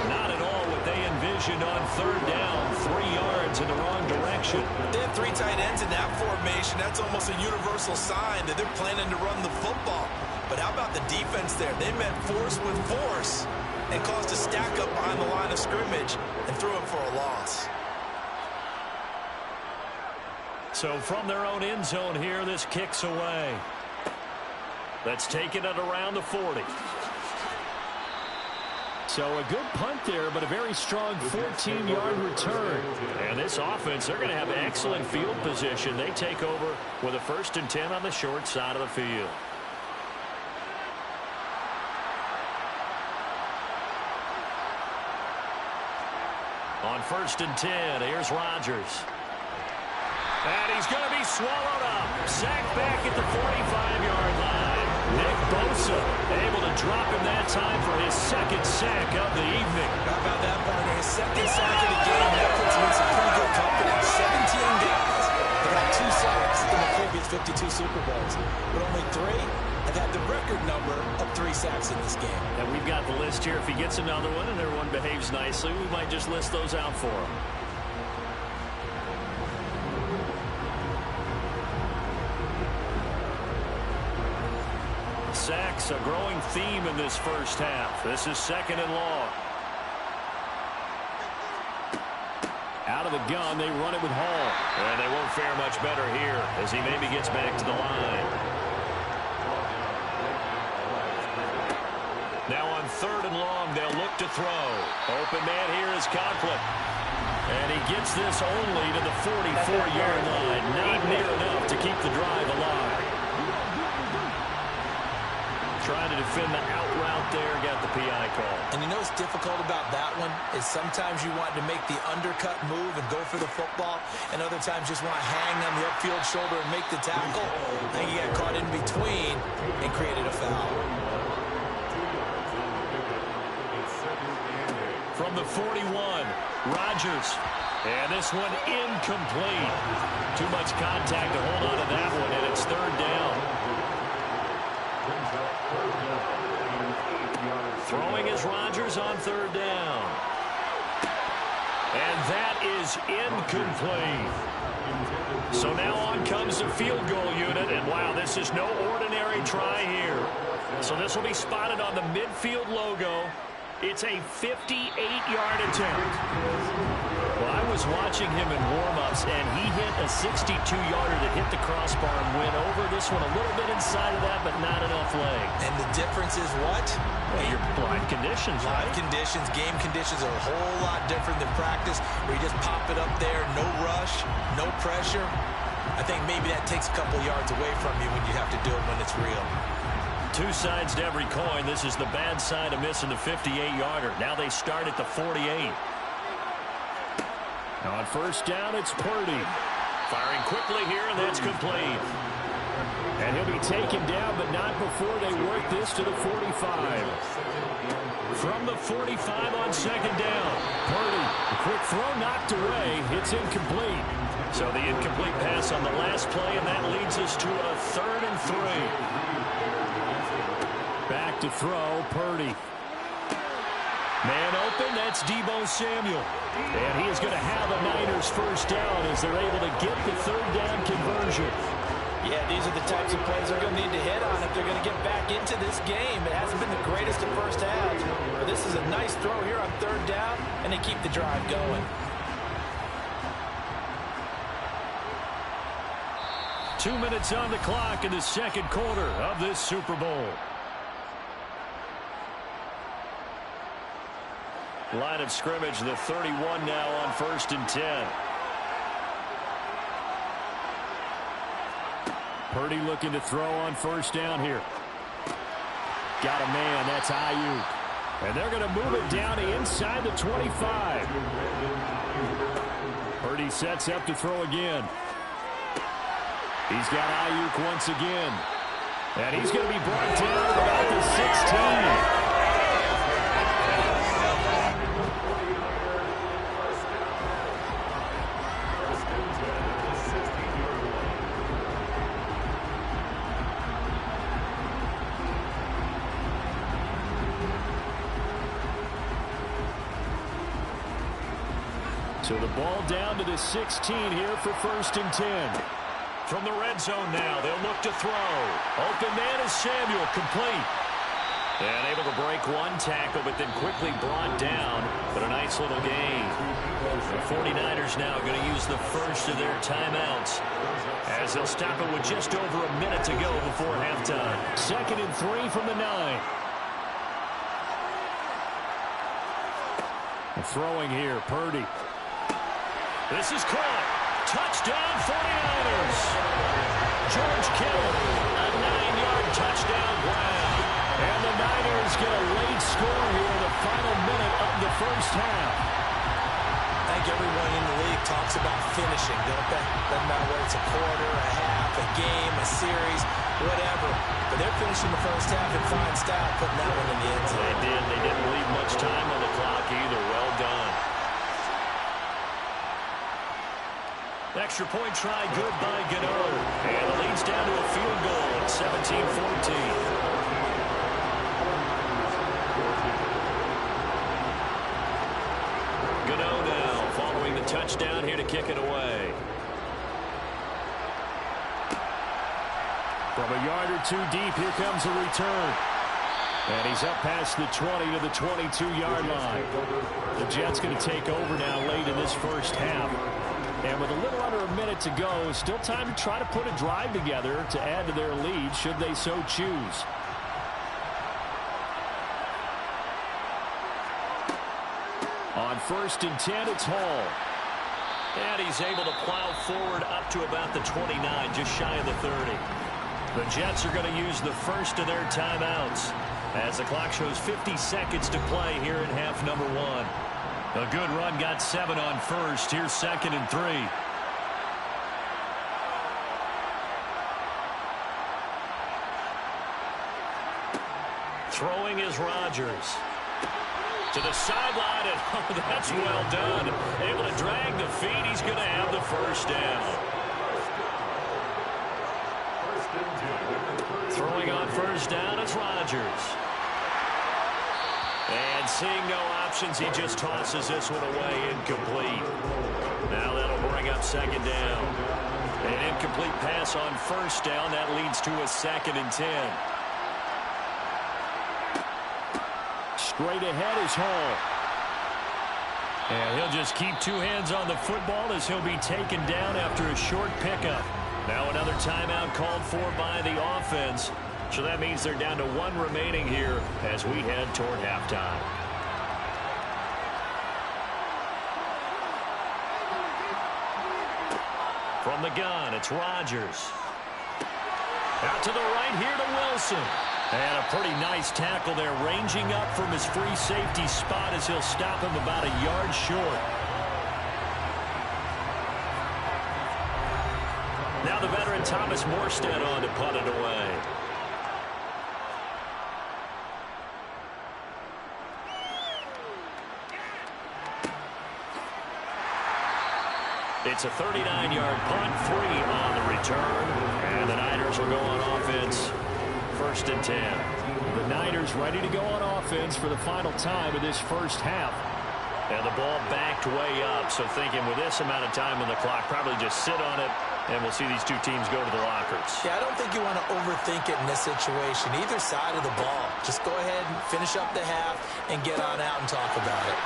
Not at all what they envisioned on 3rd down. 3 yards in the wrong direction. They have 3 tight ends in that formation. That's almost a universal sign that they're planning to run the football. But how about the defense there? They met force with force and caused a stack up behind the line of scrimmage and threw him for a loss. So from their own end zone here, this kicks away. That's taken it around the 40. So a good punt there, but a very strong 14-yard return. And this offense, they're going to have excellent field position. They take over with a 1st and 10 on the short side of the field. On 1st and 10, here's Rodgers. And he's going to be swallowed up. Sacked back at the 45-yard line. Nick Bosa able to drop him that time for his 2nd sack of the evening. How about that, partner? His 2nd sack of the game. That puts him in some pretty good company. 17 guys have got 2 sacks in the previous 52 Super Bowls. But only 3 have had the record number of 3 sacks in this game. And we've got the list here. If he gets another one and everyone behaves nicely, we might just list those out for him. Sacks, a growing theme in this first half. This is 2nd and long. Out of the gun, they run it with Hall. And they won't fare much better here as he maybe gets back to the line. Now on 3rd and long, they'll look to throw. Open man here is Conklin. And he gets this only to the 44-yard line. Not near enough to keep the drive alive. Trying to defend the out route there, got the PI call. And you know what's difficult about that one is sometimes you want to make the undercut move and go for the football, and other times just want to hang on the upfield shoulder and make the tackle. I think he got caught in between and created a foul. From the 41, Rodgers. And this one incomplete. Too much contact to hold on to that one, and it's 3rd down. Throwing is Rodgers on 3rd down. And that is incomplete. So now on comes the field goal unit, and wow, this is no ordinary try here. So this will be spotted on the midfield logo. It's a 58-yard attempt. Well, I was watching him in warm-ups, and he hit a 62-yarder that hit the crossbar and went over. This one a little bit inside of that, but not enough leg. And the difference is what? Well, your live conditions, right? Live conditions, game conditions are a whole lot different than practice, where you just pop it up there, no rush, no pressure. I think maybe that takes a couple yards away from you when you have to do it when it's real. Two sides to every coin. This is the bad side of missing the 58-yarder. Now they start at the 48. Now on 1st down, it's Purdy. Firing quickly here, and that's complete. And he'll be taken down, but not before they work this to the 45. From the 45 on 2nd down. Purdy, a quick throw knocked away. It's incomplete. So the incomplete pass on the last play, and that leads us to a 3rd and 3. Back to throw, Purdy. Man open, that's Deebo Samuel. And he is going to have the Niners 1st down as they're able to get the 3rd down conversion. Yeah, these are the types of plays they're going to need to hit on if they're going to get back into this game. It hasn't been the greatest of first halves, but this is a nice throw here on 3rd down, and they keep the drive going. 2 minutes on the clock in the 2nd quarter of this Super Bowl. Line of scrimmage, the 31 now on 1st and 10. Purdy looking to throw on 1st down here. Got a man, that's Ayuk. And they're going to move it down to inside the 25. Purdy sets up to throw again. He's got Ayuk once again. And he's going to be brought down at about the 16. So the ball down to the 16 here for 1st and 10. From the red zone now, they'll look to throw. Open man is Samuel, complete. And able to break one tackle, but then quickly brought down. But a nice little gain. The 49ers now going to use the first of their timeouts, as they'll stop it with just over a minute to go before halftime. 2nd and 3 from the 9. Throwing here, Purdy. This is caught. Touchdown, 49ers. George Kittle, a 9-yard touchdown grab. And the Niners get a late score here in the final minute of the first half. I think everyone in the league talks about finishing, don't they? Doesn't matter whether it's a quarter, a half, a game, a series, whatever. But they're finishing the first half in fine style, putting that one in the end zone. They did. They didn't leave much time on the clock either. Well done. Extra point try good by Gano. And the lead's down to a field goal at 17-14. Gano now following the touchdown here to kick it away. From a yard or two deep, here comes a return. And he's up past the 20 to the 22-yard line. The Jets going to take over now late in this first half. And with a little under a minute to go, still time to try to put a drive together to add to their lead should they so choose. On 1st and 10, it's Hall. And he's able to plow forward up to about the 29, just shy of the 30. The Jets are going to use the first of their timeouts as the clock shows 50 seconds to play here in half number 1. A good run got 7 on 1st. Here's 2nd and 3. Throwing is Rodgers. To the sideline, and oh, that's well done. Able to drag the feet. He's going to have the first down. Throwing on first down is Rodgers. And seeing no options, he just tosses this one away, incomplete. Now that'll bring up 2nd down. An incomplete pass on first down. That leads to a 2nd and 10. Straight ahead is Hall. And he'll just keep 2 hands on the football as he'll be taken down after a short pickup. Now another timeout called for by the offense. So that means they're down to 1 remaining here as we head toward halftime. From the gun, it's Rodgers. Out to the right here to Wilson. And a pretty nice tackle there, ranging up from his free safety spot as he'll stop him about a yard short. Now the veteran Thomas Morstead on to punt it away. It's a 39-yard punt, 3 on the return. And the Niners will go on offense. 1st and 10. The Niners ready to go on offense for the final time of this first half. And the ball backed way up, so thinking with this amount of time on the clock, probably just sit on it, and we'll see these 2 teams go to the lockers. Yeah, I don't think you want to overthink it in this situation. Either side of the ball. Just go ahead and finish up the half and get on out and talk about it.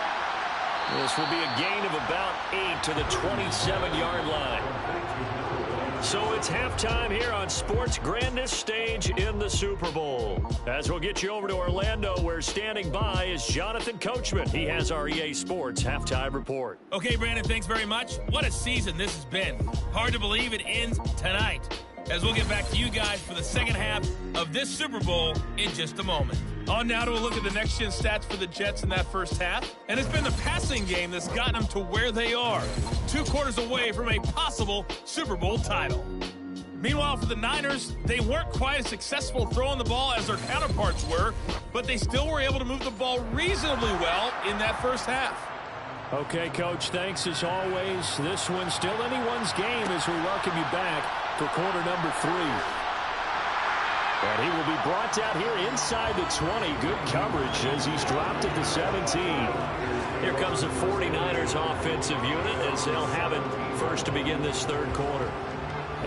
This will be a gain of about 8 to the 27-yard line. So it's halftime here on sports' grandest stage in the Super Bowl. As we'll get you over to Orlando, where standing by is Jonathan Coachman. He has our EA Sports halftime report. Okay, Brandon, thanks very much. What a season this has been. Hard to believe it ends tonight, as we'll get back to you guys for the second half of this Super Bowl in just a moment. On now to a look at the next-gen stats for the Jets in that first half. And it's been the passing game that's gotten them to where they are, 2 quarters away from a possible Super Bowl title. Meanwhile, for the Niners, they weren't quite as successful throwing the ball as their counterparts were, but they still were able to move the ball reasonably well in that first half. Okay, Coach, thanks as always. This one's still anyone's game as we welcome you back for quarter number 3. And he will be brought down here inside the 20. Good coverage as he's dropped at the 17. Here comes the 49ers offensive unit as they'll have it first to begin this 3rd quarter.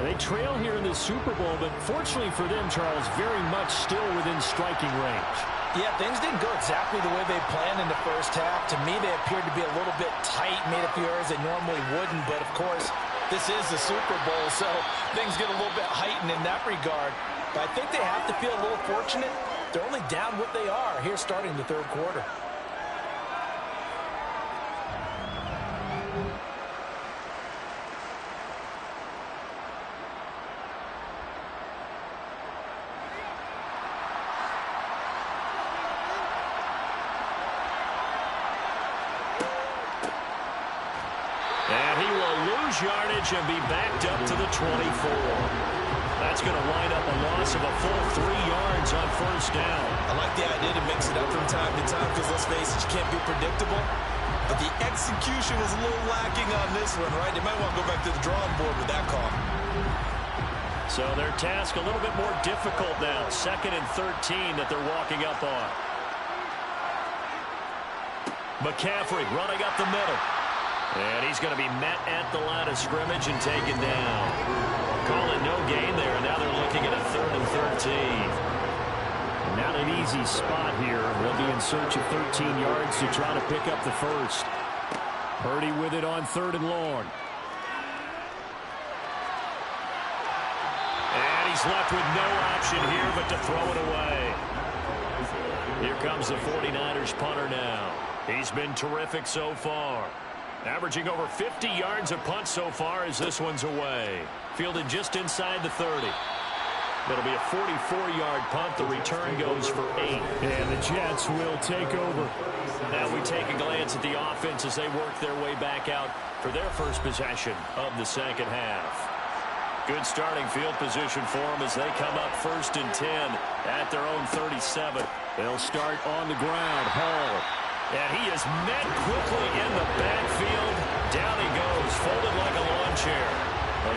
And they trail here in the Super Bowl, but fortunately for them, Charles, very much still within striking range. Yeah, things didn't go exactly the way they planned in the first half. To me, they appeared to be a little bit tight, made a few errors they normally wouldn't. But, of course, this is the Super Bowl, so things get a little bit heightened in that regard. But I think they have to feel a little fortunate. They're only down what they are here starting the 3rd quarter. And he will lose yardage and be backed up to the 24. That's going to wind up a loss of a full 3 yards on first down. I like the idea to mix it up from time to time because, let's face it, you can't be predictable. But the execution was a little lacking on this one, right? They might want to go back to the drawing board with that call. So their task a little bit more difficult now. 2nd and 13 that they're walking up on. McCaffrey running up the middle. And he's going to be met at the line of scrimmage and taken down. call it no gain there, and now they're looking at a 3rd and 13. Not an easy spot here. They'll be in search of 13 yards to try to pick up the first. Purdy with it on 3rd and long. And he's left with no option here but to throw it away. Here comes the 49ers punter now. He's been terrific so far. Averaging over 50 yards a punt so far as this one's away. Fielded just inside the 30. It'll be a 44-yard punt. The return goes for 8. And the Jets will take over. Now we take a glance at the offense as they work their way back out for their first possession of the second half. Good starting field position for them as they come up 1st and 10 at their own 37. They'll start on the ground. Hall. And he is met quickly in the backfield. Down he goes, folded like a lawn chair.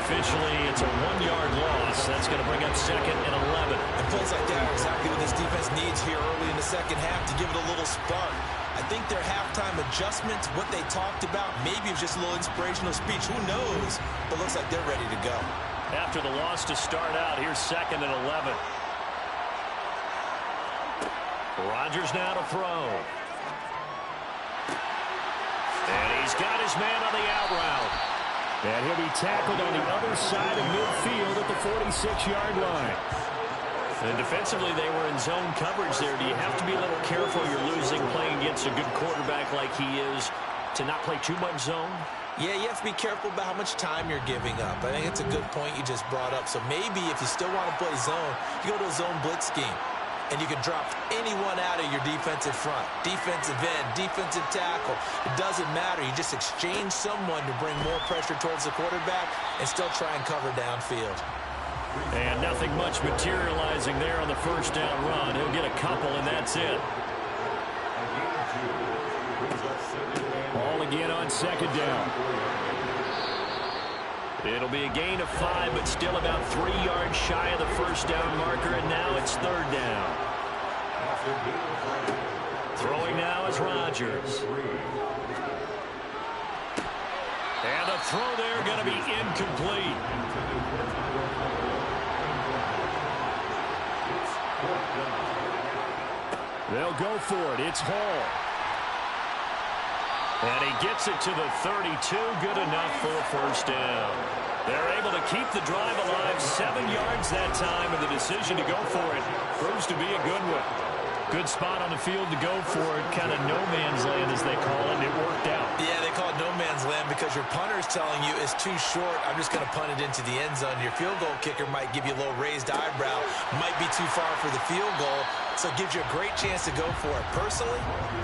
Officially, it's a 1-yard loss. That's going to bring up 2nd and 11. And plays like that are exactly what this defense needs here early in the second half to give it a little spark. I think their halftime adjustments, what they talked about, maybe it was just a little inspirational speech. Who knows? But looks like they're ready to go. After the loss to start out, here's 2nd and 11. Rodgers now to throw. And he's got his man on the out route. And he'll be tackled on the other side of midfield at the 46-yard line. And defensively, they were in zone coverage there. Do you have to be a little careful? You're losing playing against a good quarterback like he is to not play too much zone? Yeah, you have to be careful about how much time you're giving up. I think it's a good point you just brought up. So maybe if you still want to play zone, you go to a zone blitz scheme. And you can drop anyone out of your defensive front. Defensive end, defensive tackle. It doesn't matter. You just exchange someone to bring more pressure towards the quarterback and still try and cover downfield. And nothing much materializing there on the first down run. He'll get a couple, and that's it. Ball again on 2nd down. It'll be a gain of 5, but still about 3 yards shy of the first down marker, and now it's 3rd down. Throwing now is Rodgers. And the throw there going to be incomplete. They'll go for it. It's Hall. And he gets it to the 32. Good enough for a first down. They're able to keep the drive alive. 7 yards that time, and the decision to go for it proves to be a good one. Good spot on the field to go for it. Kind of no man's land, as they call it, and it worked out. Yeah, they call it no man's land because your punter's telling you it's too short. I'm just going to punt it into the end zone. Your field goal kicker might give you a little raised eyebrow. Might be too far for the field goal, so it gives you a great chance to go for it. Personally,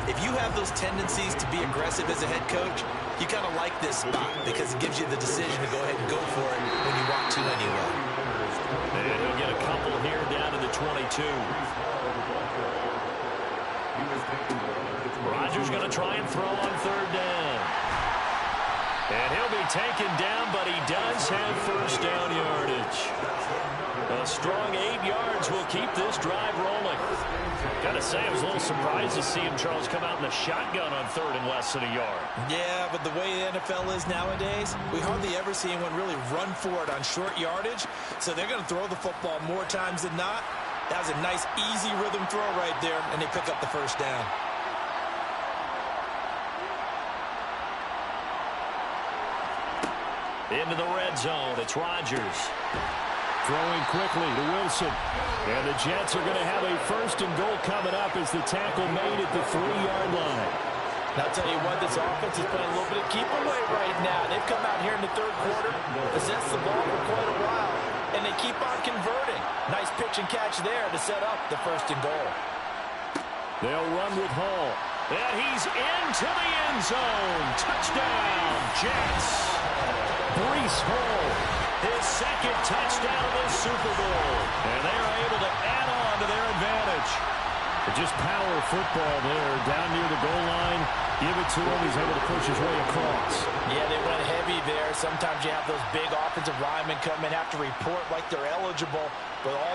if you have those tendencies to be aggressive as a head coach, you kind of like this spot because it gives you the decision to go ahead and go for it when you want to anyway. And he'll get a couple here down to the 22. Rodgers going to try and throw on 3rd down. And he'll be taken down, but he does have first down yardage. A strong 8 yards will keep this drive rolling. Got to say, I was a little surprised to see him, Charles, come out in the shotgun on 3rd and less than a yard. Yeah, but the way the NFL is nowadays, we hardly ever see anyone really run for it on short yardage. So they're going to throw the football more times than not. That was a nice, easy rhythm throw right there, and they pick up the first down. Into the red zone, it's Rodgers. Throwing quickly to Wilson. And the Jets are going to have a 1st and goal coming up as the tackle made at the 3-yard line. Now, I'll tell you what, this offense is playing a little bit of keep away right now. They've come out here in the 3rd quarter, possessed the ball for quite a while, and they keep on converting. Nice pitch and catch there to set up the 1st and goal. They'll run with Hall. And he's into the end zone. Touchdown, Jets. Breece Hall. His 2nd touchdown of this Super Bowl. And they are able to add on to their advantage. Just power football there. Down near the goal line. Give it to him. He's able to push his way across. Yeah, they went heavy there. Sometimes you have those big offensive linemen come in, have to report like they're eligible. But all